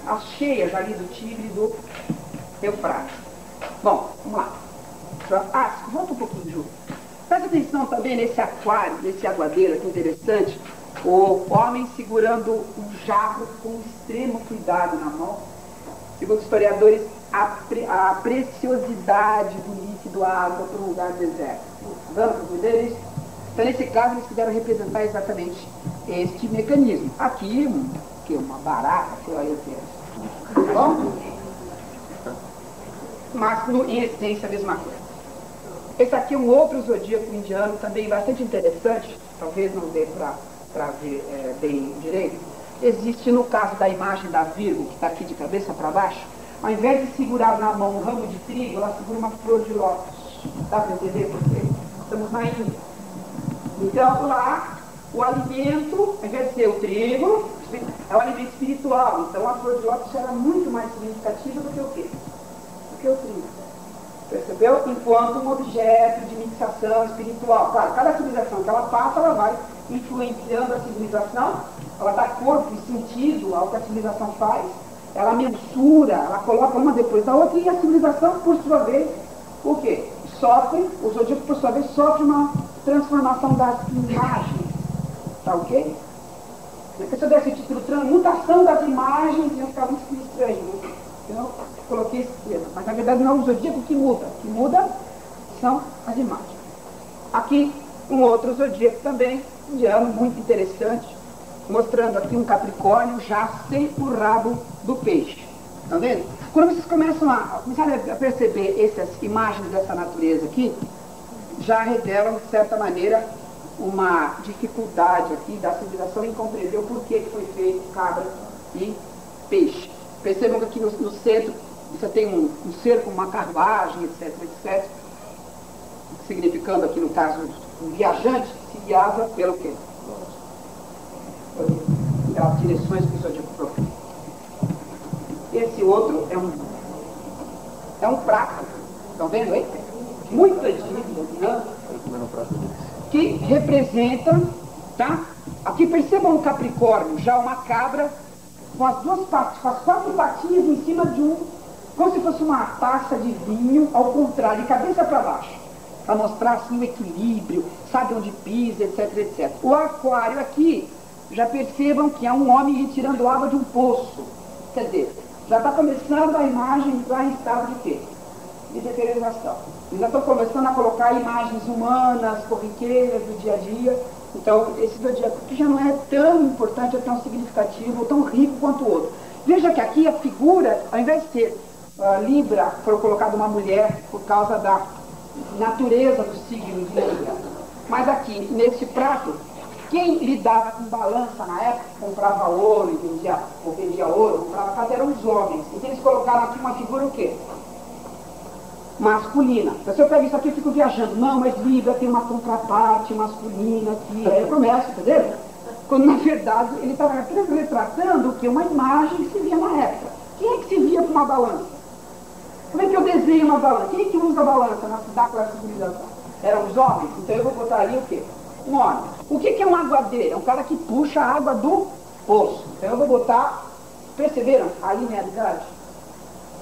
as cheias ali do Tigre e do Eufrates. Bom, vamos lá. Volta um pouquinho, Ju. Presta atenção também nesse aquário, nesse aguadeiro, que interessante. O homem segurando um jarro com extremo cuidado na mão. Segundo os historiadores, a preciosidade do líquido água para um lugar deserto. Vamos entender isso? Então, nesse caso, eles quiseram representar exatamente este mecanismo. Aqui, uma barata, sei lá, eu quero. Tá bom? Mas, em essência, a mesma coisa. Esse aqui é um outro zodíaco indiano, também bastante interessante, talvez não dê para ver bem direito. Existe, no caso da imagem da Virgo, que está aqui de cabeça para baixo, ao invés de segurar na mão um ramo de trigo, ela segura uma flor de lótus. Dá para entender por quê? Estamos na Índia. Então, lá, o alimento, ao invés de ser o trigo, é o alimento espiritual. Então, a flor de lótus era muito mais significativa do que o quê? Do que o trigo. Percebeu? Enquanto um objeto de mixação espiritual. Claro, cada civilização que ela passa, ela vai influenciando a civilização, ela dá corpo e sentido ao que a civilização faz, ela mensura, ela coloca uma depois da outra, e a civilização, por sua vez, o quê? Sofre, o zodíaco, por sua vez, sofre uma transformação das imagens. Tá ok? Se eu desse o título Transmutação das Imagens, ia ficar muito estranho, né? Eu coloquei esse termo, mas na verdade não é o zodíaco que muda são as imagens. Aqui um outro zodíaco também, indiano, muito interessante, mostrando aqui um Capricórnio já sem o rabo do peixe. Estão vendo? Quando vocês começam a perceber essas imagens dessa natureza aqui, já revelam, de certa maneira, uma dificuldade aqui da civilização em compreender o porquê que foi feito cabra e peixe. Percebam que aqui no centro você tem um cerco, uma carruagem, etc, etc. Significando aqui, no caso, um viajante que se guiava pelo quê? Pelas direções que o zodíaco propõe. Esse outro é um prato. Estão vendo aí? Muito antigo, né? Que representa, tá? Aqui percebam o Capricórnio, já uma cabra com as duas patas, com as 4 patinhas em cima de como se fosse uma taça de vinho, ao contrário, de cabeça para baixo, para mostrar assim o equilíbrio, sabe onde pisa, etc, etc. O aquário aqui, já percebam que é um homem retirando água de um poço, quer dizer, já está começando a imagem entrar em estado de quê? De deterioração. Eles já estão começando a colocar imagens humanas, corriqueiras do dia a dia. Então, esse zodíaco aqui já não é tão importante, é tão significativo, tão rico quanto o outro. Veja que aqui a figura, ao invés de ser Libra, foi colocada uma mulher por causa da natureza do signo de Libra. Mas aqui, nesse prato, quem lidava com balança na época, comprava ouro e vendia ouro, comprava casa, eram os homens. Então eles colocaram aqui uma figura o quê? Masculina. Então, se eu pego isso aqui, eu fico viajando. Não, mas Libra tem uma contraparte masculina aqui. Aí eu começo, entendeu? Quando, na verdade, ele estava retratando o quê? Uma imagem que se via na época. Quem é que se via com uma balança? Como é que eu desenho uma balança? Quem é que usa a balança na civilização? Eram os homens? Então eu vou botar ali o quê? Um homem. O que é um aguadeiro? É um cara que puxa a água do poço. Então eu vou botar, perceberam a linearidade?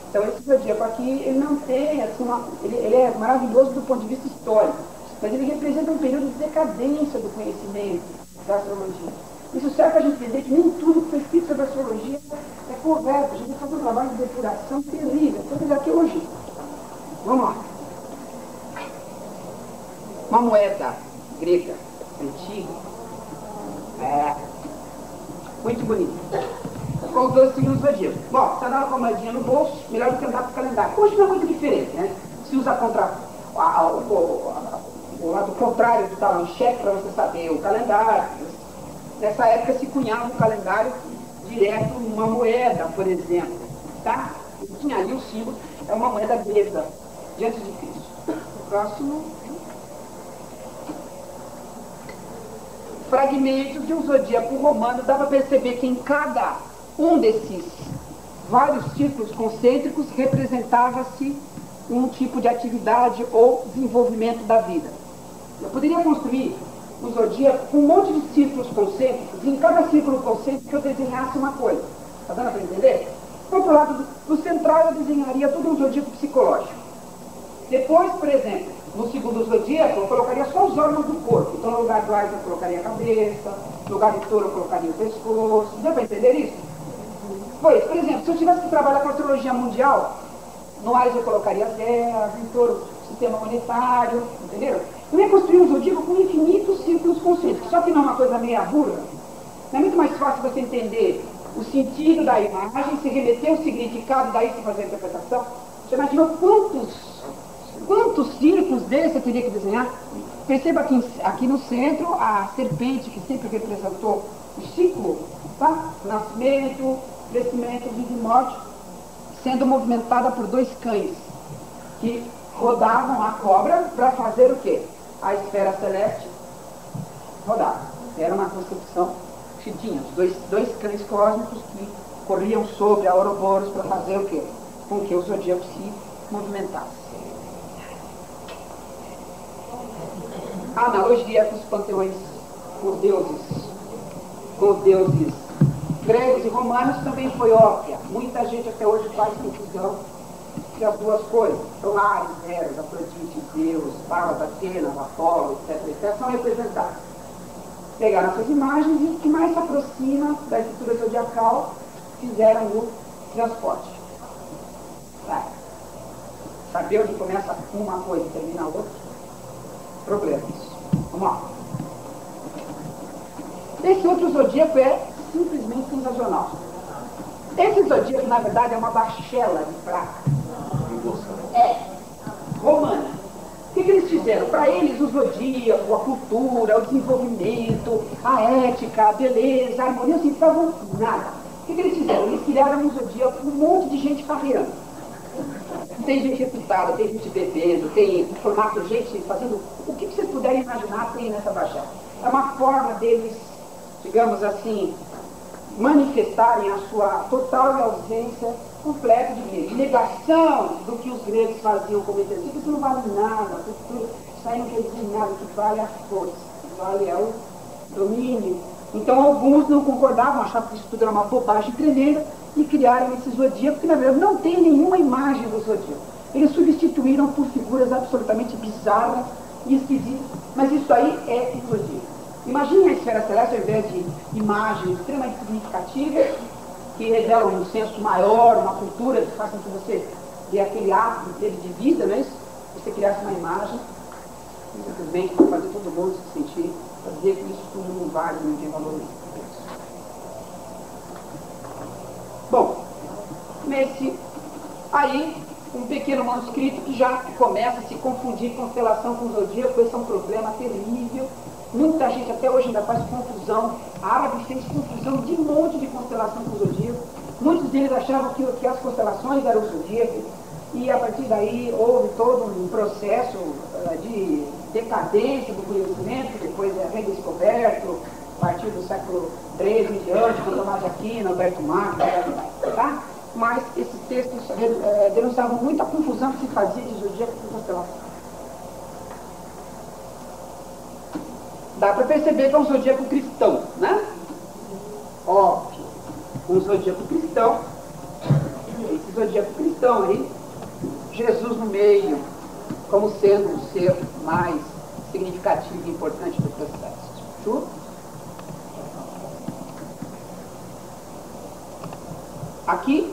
Então esse zodíaco aqui, ele não tem, assim, ele é maravilhoso do ponto de vista histórico, mas ele representa um período de decadência do conhecimento da astrologia. Isso serve para a gente entender que nem tudo que foi escrito sobre a astrologia é correto. A gente faz um trabalho de depuração terrível, toda de arqueologia. Vamos lá. Uma moeda grega, antiga. Muito bonito. Com os 12 signos do zodíaco. Bom, você andava com a moedinha no bolso, melhor do que andar com o calendário. Hoje não é muito diferente, né? Se usa contra o lado contrário do talão cheque para você saber o calendário. Nessa época se cunhava um calendário direto numa moeda, por exemplo. Tá? E tinha ali o símbolo, é uma moeda grega, diante de Cristo. Próximo. Fragmentos de um zodíaco romano, dá para perceber que em cada um desses vários círculos concêntricos representava-se um tipo de atividade ou desenvolvimento da vida. Eu poderia construir um zodíaco com um monte de círculos concêntricos, e em cada círculo concêntrico eu desenhasse uma coisa. Está dando para entender? Por outro lado, do central eu desenharia todo um zodíaco psicológico. Depois, por exemplo, no segundo zodíaco eu colocaria só os órgãos do corpo. Então no lugar do Ares eu colocaria a cabeça, no lugar do Touro eu colocaria o pescoço. Deu para entender isso? Pois, por exemplo, se eu tivesse que trabalhar com a astrologia mundial, no Ares eu colocaria as guerras, no Touro o sistema monetário, entendeu? Eu ia construir um zodíaco com infinitos círculos concêntricos. Só que não é uma coisa meia burra. Não é muito mais fácil você entender o sentido da imagem, se remeter o significado, daí se fazer a interpretação? Você imaginou quantos círculos desses eu teria que desenhar? Perceba que aqui no centro a serpente, que sempre representou o ciclo, tá? Nascimento, crescimento, vida e morte, sendo movimentada por dois cães que rodavam a cobra para fazer o quê? A esfera celeste rodar. Era uma concepção que tinha dois cães cósmicos que corriam sobre a Ouroboros para fazer o quê? Com que o zodíaco se movimentasse. A analogia com os panteões com os deuses gregos e romanos também foi óbvia. Muita gente até hoje faz confusão entre as duas coisas. Então, Ares, Eros, Afrodite, Zeus, Palas, Atena, Apolo, etc., são representados. Pegaram essas imagens e o que mais se aproxima da estrutura zodiacal fizeram o transporte. Tá. Saber onde começa uma coisa e termina a outra? Problemas. Vamos lá. Esse outro zodíaco é simplesmente sensacional. Esse zodíaco, na verdade, é uma bachela de prata. Romana. O que eles fizeram? Para eles, o zodíaco, a cultura, o desenvolvimento, a ética, a beleza, a harmonia, não significavam nada. O que eles fizeram? Eles criaram um zodíaco com um monte de gente farreando. Tem gente reputada, tem gente bebendo, tem formato de gente fazendo o que vocês puderem imaginar tem nessa bachela. É uma forma deles, digamos assim, manifestarem a sua total e ausência completa de negação do que os gregos faziam como exercício. Isso não vale nada, isso aí não quer dizer nada, o que vale é a força, o que vale é o domínio. Então alguns não concordavam, achavam que isso tudo era uma bobagem tremenda e criaram esse zodíaco que na verdade não tem nenhuma imagem do zodíaco. Eles substituíram por figuras absolutamente bizarras e esquisitas, mas isso aí é o zodíaco. Imagine a esfera celeste ao invés de imagens extremamente significativas que revelam um senso maior, uma cultura que faz com que você dê aquele ato de vida, não é isso? Você criasse uma imagem simplesmente para fazer todo mundo se sentir, para dizer que isso tudo não vale, não tem valor nenhum. Bom, aí um pequeno manuscrito que já começa a se confundir constelação com zodíaco. Esse é um problema terrível. Muita gente até hoje ainda faz confusão. A árabe fez confusão de um monte de constelação com zodíaco. Muitos deles achavam que as constelações eram o zodíaco, e a partir daí houve todo um processo de decadência do conhecimento, depois é redescoberto, a partir do século XIII em diante, com Tomás de Aquino, Alberto Marx, tá? Mas esses textos denunciavam muita confusão que se fazia de zodíaco com constelação. Dá para perceber que é um zodíaco cristão, né? Óbvio, um zodíaco cristão. Esse zodíaco cristão aí, Jesus no meio, como sendo o ser mais significativo e importante do processo. Justo? Aqui,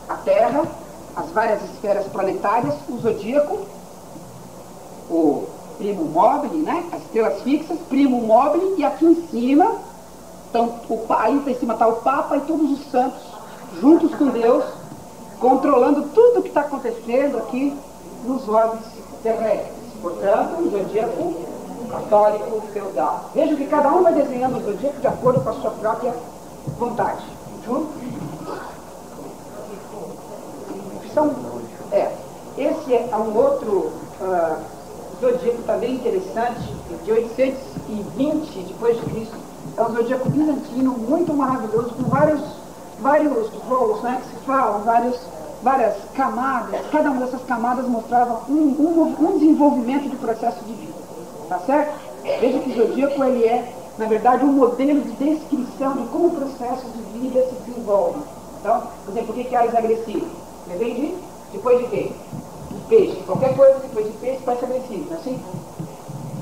a Terra, as várias esferas planetárias, o zodíaco, o primo mobile, né? As estrelas fixas, primo mobile, e aqui em cima, então, aí em cima está o Papa e todos os santos, juntos com Deus, controlando tudo o que está acontecendo aqui nos orbes terrestres. Portanto, um zodíaco católico feudal. Veja que cada um vai desenhando o zodíaco de acordo com a sua própria vontade. Esse é um outro zodíaco também interessante, de 820 depois de Cristo. É um zodíaco bizantino muito maravilhoso, com vários rolos, né, que se falam, várias camadas. Cada uma dessas camadas mostrava um desenvolvimento de processo de vida. Tá certo? Veja que o zodíaco ele é, na verdade, um modelo de descrição de como o processo de vida se desenvolve. Então, por exemplo, o que é Ares agressivo? Vem depois de quê? De peixe. Qualquer coisa depois de peixe vai ser agressivo, não é assim?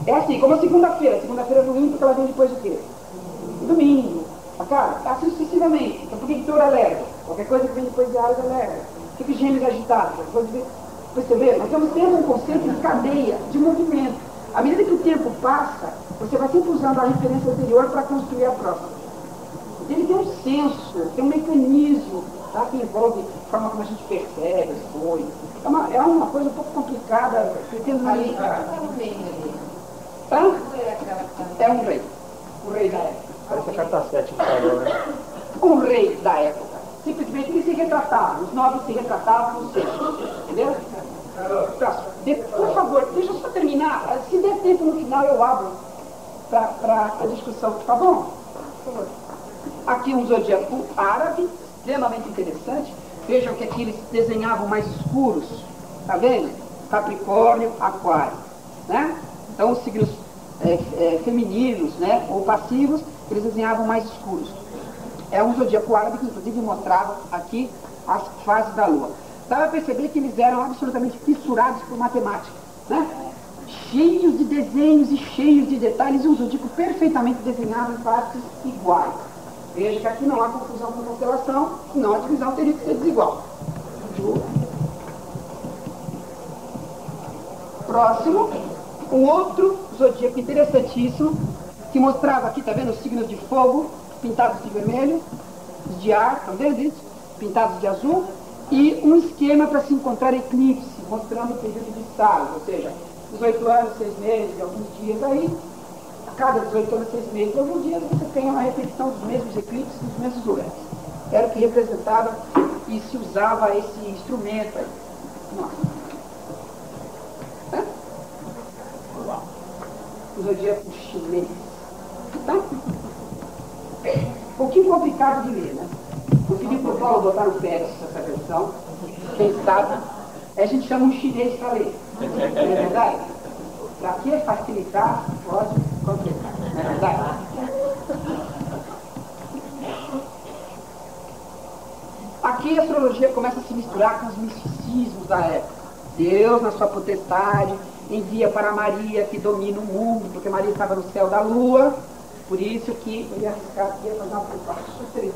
É assim, como a segunda-feira. Segunda-feira no índico, ela vem depois de quê? Domingo. Cara, assim sucessivamente. Então, por que touro é lerdo? Qualquer coisa que vem depois de Ares é lerdo. Por que gêmeos é agitado? Perceber? Nós estamos tendo um conceito de cadeia, de movimento. À medida que o tempo passa, você vai sempre usando a referência anterior para construir a próxima. Ele tem um senso, tem um mecanismo, tá, que envolve a forma como a gente percebe as coisas. É uma coisa um pouco complicada. Ali, é um rei. O rei da época. Parece a carta 7 que falou, né? Um rei da época. Simplesmente ele se retratava, os nobres se retratavam no centro. Entendeu? Por favor, deixa eu só terminar. Se der tempo no final, eu abro para a discussão, tá bom? Por favor. Aqui um zodíaco árabe, extremamente interessante. Vejam que aqui eles desenhavam mais escuros, tá vendo? Capricórnio, Aquário, né? Então os signos femininos, né, ou passivos, eles desenhavam mais escuros. É um zodíaco árabe que inclusive mostrava aqui as fases da Lua. Dá para perceber que eles eram absolutamente fissurados por matemática, né? Cheios de desenhos e cheios de detalhes, um zodíaco perfeitamente desenhado em partes iguais. Veja que aqui não há confusão com constelação, senão a divisão teria que ser desigual. Próximo, um outro zodíaco interessantíssimo, que mostrava aqui, tá vendo, os signos de fogo, pintados de vermelho, os de ar, tá vendo isso? Pintados de azul, e um esquema para se encontrar eclipse, mostrando o período de Saros, ou seja, 18 anos, 6 meses, alguns dias aí, a cada 18 anos, 6 meses, alguns dias você tem uma repetição dos mesmos eclipses nos mesmos lugares. Era o que representava e se usava esse instrumento aí. Nossa. O zodíaco chinês. Tá? Um pouquinho complicado de ler, né? Eu pedi para o Paulo botar no pé essa versão. Quem sabe, a gente chama um chinês para ler. Não é verdade? Para que facilitar, pode complicar. Não é verdade? Aqui a astrologia começa a se misturar com os misticismos da época. Deus, na sua potestade, envia para Maria, que domina o mundo, porque Maria estava no céu da lua. Por isso que eu ia arriscar aqui, ia fazer uma surpresa.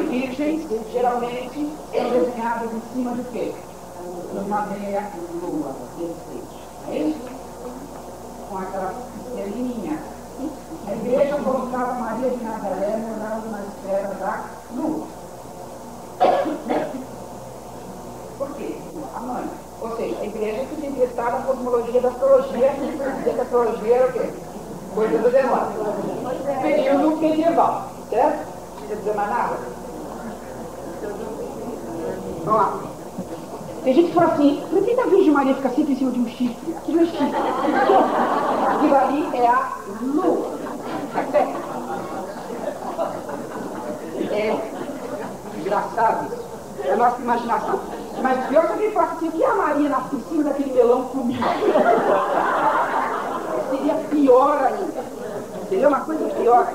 Virgens, geralmente, são desenhadas em cima do quê? Uma meia lua. É isso? Com aquela estrelinha. A igreja colocava Maria de Nazaré morando na esfera da lua. Por quê? A mãe. Ou seja, a igreja que se interessava na cosmologia da astrologia, dizia que a astrologia era o quê? Coisa do demônio. Período medieval, certo? Não precisa dizer mais nada. Vamos lá. Tem gente que fala assim, por que a Virgem Maria fica sempre em cima de um chifre? Aquilo é chifre. Aquilo ali é a lua. Tá certo? É engraçado isso. É a nossa imaginação. Mas pior que alguém fala assim, o que a Maria nasce em cima daquele melão comigo? Seria pior ainda. Seria uma coisa pior.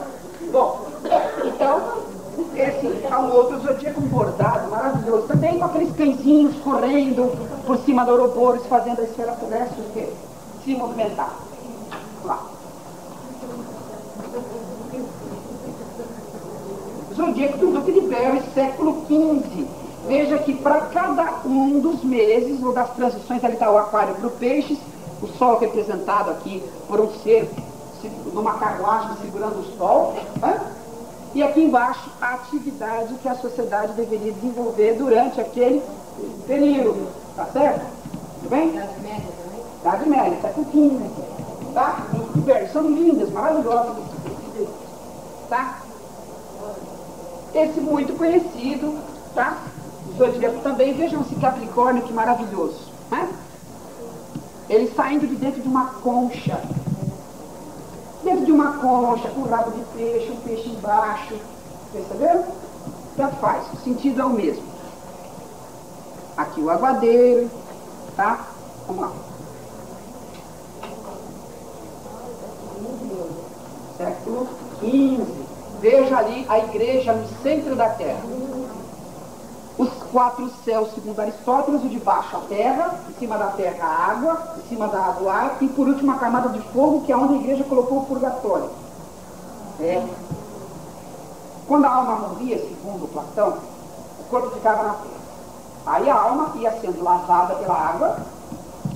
Bom, então, esse é um outro zodíaco bordado, maravilhoso. Também com aqueles cãezinhos correndo por cima do Ouroboros, fazendo a esfera terrestre se movimentar. Vamos lá. Zodíaco do Duque de Berry, século XV. Veja que para cada um dos meses, ou das transições, ali está o aquário para o peixes, o sol representado aqui por um ser numa carruagem segurando o sol, né? E aqui embaixo a atividade que a sociedade deveria desenvolver durante aquele período, tá certo? Tudo bem? Idade Média também? Idade Média, século XV, tá? Duque de Berry, são lindas, maravilhosas, tá? Esse muito conhecido, tá? Zodíaco também, vejam esse Capricórnio, que maravilhoso, né? Ele saindo de dentro de uma concha. Dentro de uma concha, com rabo de peixe, um peixe embaixo. Perceberam? Tanto faz, o sentido é o mesmo. Aqui o aguadeiro, tá? Vamos lá. Século XV. Veja ali a igreja no centro da terra. Os quatro céus, segundo Aristóteles, o de baixo a terra, em cima da terra a água, em cima da água o ar, e por último a camada de fogo, que é onde a igreja colocou o purgatório. Quando a alma morria, segundo Platão, o corpo ficava na terra. Aí a alma ia sendo lavada pela água,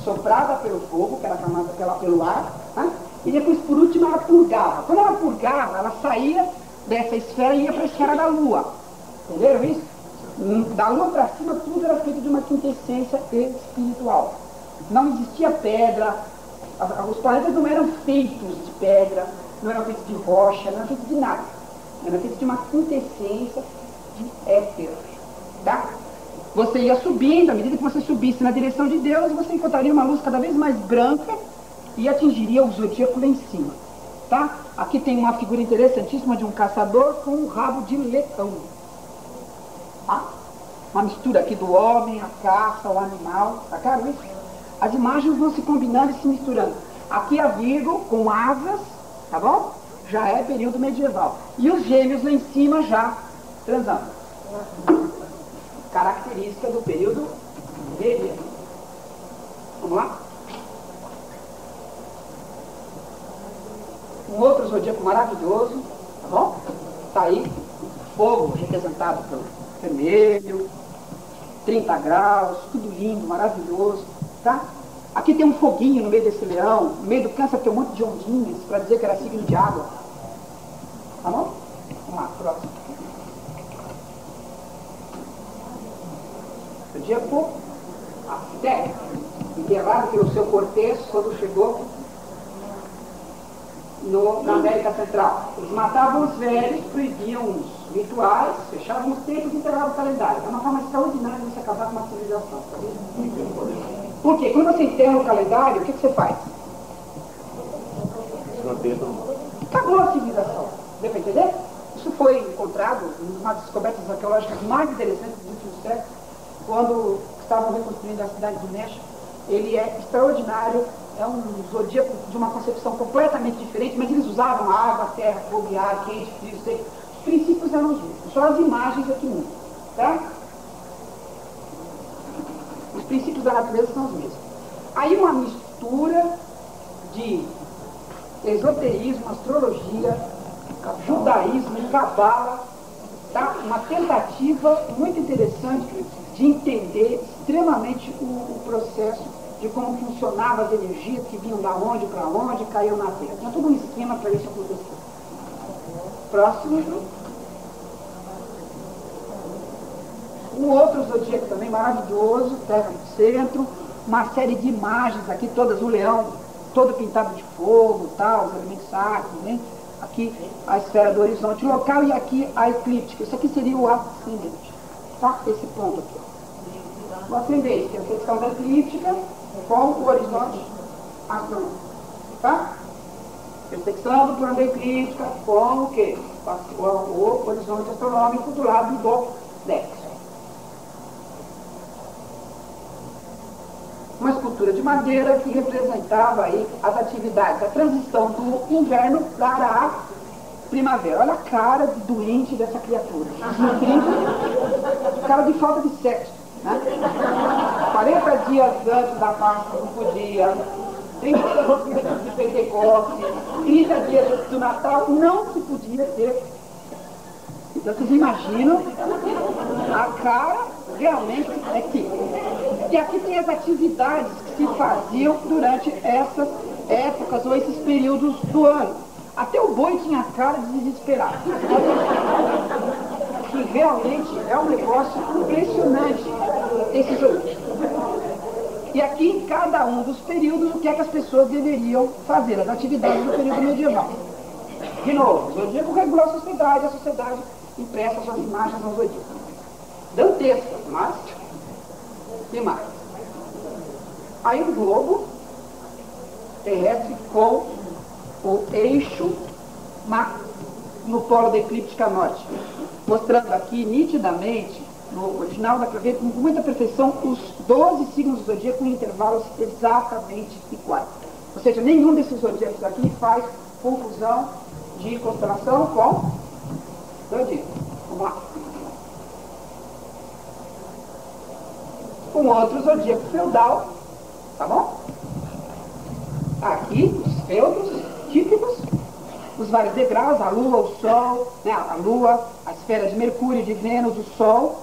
soprada pelo fogo, que era chamada pelo ar, né? E depois, por último, ela purgava. Quando ela purgava, ela saía dessa esfera e ia para a esfera da lua. Entenderam isso? Da lua para cima, tudo era feito de uma quintessência espiritual. Não existia pedra, os planetas não eram feitos de pedra, não eram feitos de rocha, não eram feitos de nada. Eram feitos de uma quintessência de éter. Tá? Você ia subindo, à medida que você subisse na direção de Deus, você encontraria uma luz cada vez mais branca e atingiria o zodíaco lá em cima. Tá? Aqui tem uma figura interessantíssima de um caçador com um rabo de leão. Tá? Uma mistura aqui do homem, a caça, o animal. Tá claro isso? As imagens vão se combinando e se misturando. Aqui a Virgo com asas, tá bom? Já é período medieval. E os gêmeos lá em cima já transando. Característica do período medieval. Vamos lá? Um outro zodíaco maravilhoso, tá bom? Tá aí, fogo representado pelo vermelho, 30 graus, tudo lindo, maravilhoso, tá? Aqui tem um foguinho no meio desse leão, no meio do câncer tem um monte de ondinhas, para dizer que era signo de água. Tá bom? Vamos lá, próximo. Zodíaco Azteca, enterrado pelo seu Cortés quando chegou na América Central. Eles matavam os velhos, proibiam os rituais, fechavam os templos e enterravam o calendário. É uma forma extraordinária de você acabar com uma civilização. Por quê? Quando você enterra o calendário, o que você faz? Acabou a civilização. Deu para entender? Isso foi encontrado em uma das descobertas arqueológicas mais interessantes dos últimos séculos, quando estavam reconstruindo a cidade de México. Ele é extraordinário, é um zodíaco de uma concepção completamente diferente, mas eles usavam água, terra, fogo e ar, quente, frio, seco. Os princípios eram os mesmos, só as imagens aqui mudam, tá? Os princípios da natureza são os mesmos. Aí uma mistura de esoterismo, astrologia, judaísmo e cabala, tá? Uma tentativa muito interessante de entender extremamente o processo de como funcionavam as energias que vinham da onde para onde e caíam na Terra. Tinha todo um esquema para isso acontecer. Próximo. Um outro zodíaco também maravilhoso, Terra no centro, uma série de imagens aqui, todas o leão, todo pintado de fogo, tal, os elementos sacros, né? Aqui a esfera do horizonte local e aqui a eclíptica. Isso aqui seria o ascendente. Tá? Esse ponto aqui. Ó. O ascendente, que é a secção da eclíptica com o horizonte astronômico. Tá? Percepção do plano da eclíptica com o quê? O horizonte astronômico do lado do Dex. Uma escultura de madeira que representava aí as atividades, a transição do inverno para a primavera. Olha a cara de doente dessa criatura. Cara de falta de sexo. Né? 40 dias antes da Páscoa não podia, 30 dias de Pentecostes, 30 dias do Natal não se podia ter. Então vocês imaginam a cara realmente aqui. E aqui tem as atividades que se faziam durante essas épocas ou esses períodos do ano. Até o boi tinha cara de desesperado. Que realmente é um negócio impressionante esse zodíaco. E aqui em cada um dos períodos o que é que as pessoas deveriam fazer, as atividades do período medieval. De novo, o zodíaco regulou a sociedade impressa suas imagens no zodíaco. Dantescas, mas e mais. Aí o globo terrestre com o eixo no polo da eclíptica norte, mostrando aqui nitidamente, no original dá para ver com muita perfeição os 12 signos do zodíaco em intervalos exatamente iguais. Ou seja, nenhum desses zodíacos aqui faz confusão de constelação com zodíaco. Vamos lá. Um outro zodíaco feudal, tá bom? Aqui, os feudos típicos, os vários degraus, a Lua, o Sol, né, a Lua, a esfera de Mercúrio, de Vênus, o Sol,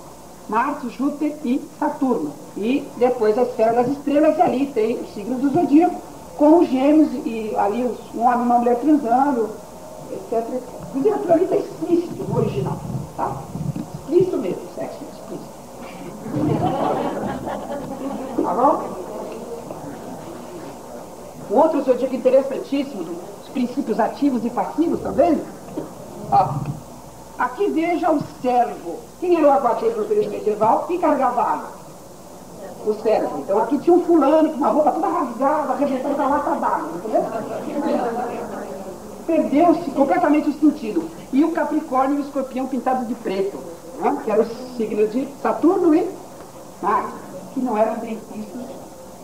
Marte, Júpiter e Saturno. E depois a esfera das estrelas, e ali tem os signos do zodíaco, com os gêmeos, e ali um homem e uma mulher transando, etc. Inclusive aquilo ali está explícito no original, tá? Explícito mesmo, sexo explícito. Tá bom? Um outro zodíaco interessantíssimo, dos princípios ativos e passivos, tá vendo? Ó, aqui veja o servo. Quem era o aguateiro no período medieval e carregava água? O servo. Então aqui tinha um fulano com uma roupa toda rasgada, arrebentando a lata d'água, entendeu? Perdeu-se completamente o sentido. E o Capricórnio e o Escorpião pintados de preto, né? Que era o signo de Saturno e Marte, que não eram bem vistos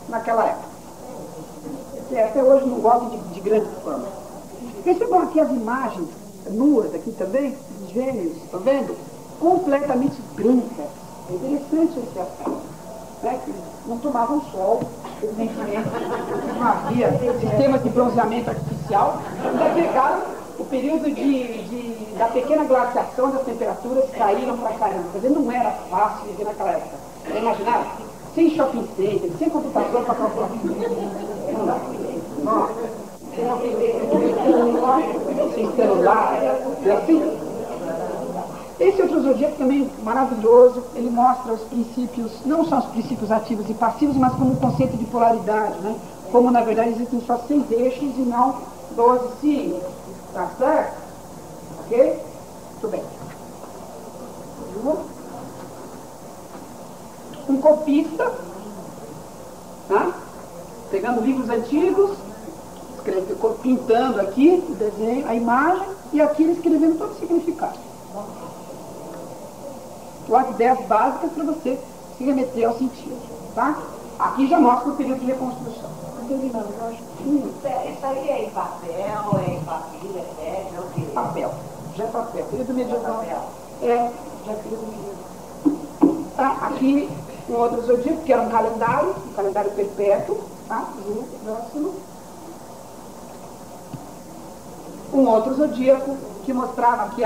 naquela época. Até hoje não gozam de grande fama. Percebam aqui as imagens nuas aqui também, de gêmeos, estão vendo? Completamente brancas. É interessante esse aspecto. Né? Que não tomavam sol, evidentemente, não havia sistemas de bronzeamento artificial. Ainda pegaram o período da pequena glaciação, das temperaturas caíram para caramba. Quer dizer, não era fácil viver naquela época. Imaginaram? Sem shopping center, sem computador para calcular. Não dá. Sem celular, é assim. Esse outro zodíaco também maravilhoso, ele mostra os princípios, não só os princípios ativos e passivos, mas como um conceito de polaridade, né? Como na verdade existem só 6 eixos e não 12 signos. Tá certo? Ok? Muito bem. Um copista, tá? Pegando livros antigos, pintando aqui o desenho, a imagem, e aqui ele escrevendo todo o significado. As ideias básicas para você se remeter ao sentido, tá? Aqui já mostra o período de reconstrução. Terminando, eu acho que... Isso aí é em papel, é em papel, é o quê? Papel. Já é papel. Período medieval. É, já é período medieval. Tá? Aqui um outro zodíaco, que era um calendário perpétuo, tá? Próximo. Um outro zodíaco que mostrava aqui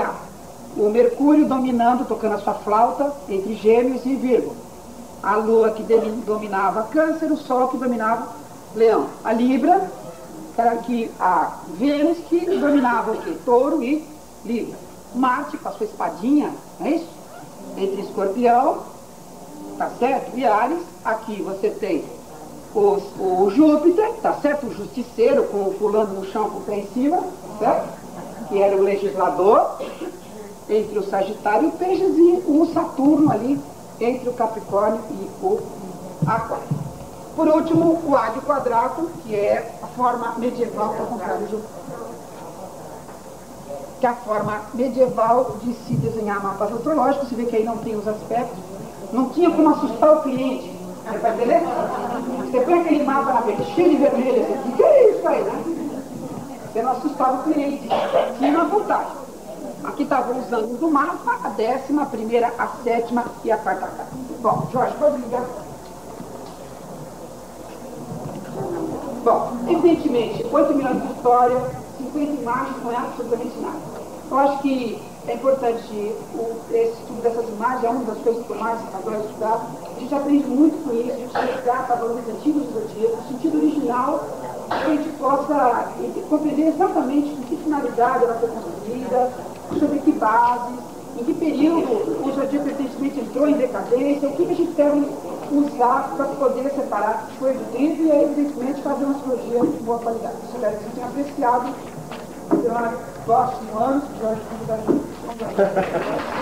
o Mercúrio dominando, tocando a sua flauta entre Gêmeos e Virgo. A Lua que dominava Câncer, o Sol que dominava Leão. A Libra, que era aqui a Vênus que dominava o quê? Touro e Libra. Marte com a sua espadinha, não é isso? Entre Escorpião, tá certo? E Áries. Aqui você tem o Júpiter, tá certo? O justiceiro com o fulano no chão com o pé em cima, certo? Que era o legislador, entre o Sagitário e o Peixes, e o Saturno ali, entre o Capricórnio e o Aquário. Por último, o Águia Quadrado, que é a forma medieval, ao contrário do... que é a forma medieval de se desenhar mapas astrológicos. Você vê que aí não tem os aspectos, não tinha como assustar o cliente. Você vai entender? Você põe aquele mapa na frente, cheio de vermelho, assim, o que é isso aí, né? Você não assustava o cliente. Tinha uma vantagem. Aqui estavam os ângulos do mapa, a 10ª, a 1ª, a 7ª e a 4ª casa. Bom, Jorge, pode ligar. Bom, evidentemente, 8 mil anos de história, 50 imagens não é absolutamente nada. Eu acho que é importante esse estudo dessas imagens, é uma das coisas que eu mais adoro estudar. A gente aprende muito com isso, a gente resgata valores antigos do zodíaco, no sentido original, que a gente possa compreender exatamente com que finalidade ela foi construída, sobre que bases, em que período o zodíaco recentemente entrou em decadência, o que a gente deve usar para poder separar o joio do trigo e, evidentemente, fazer uma astrologia de boa qualidade. Espero que vocês tenham apreciado. Próximo ano, Jorge, convidaria.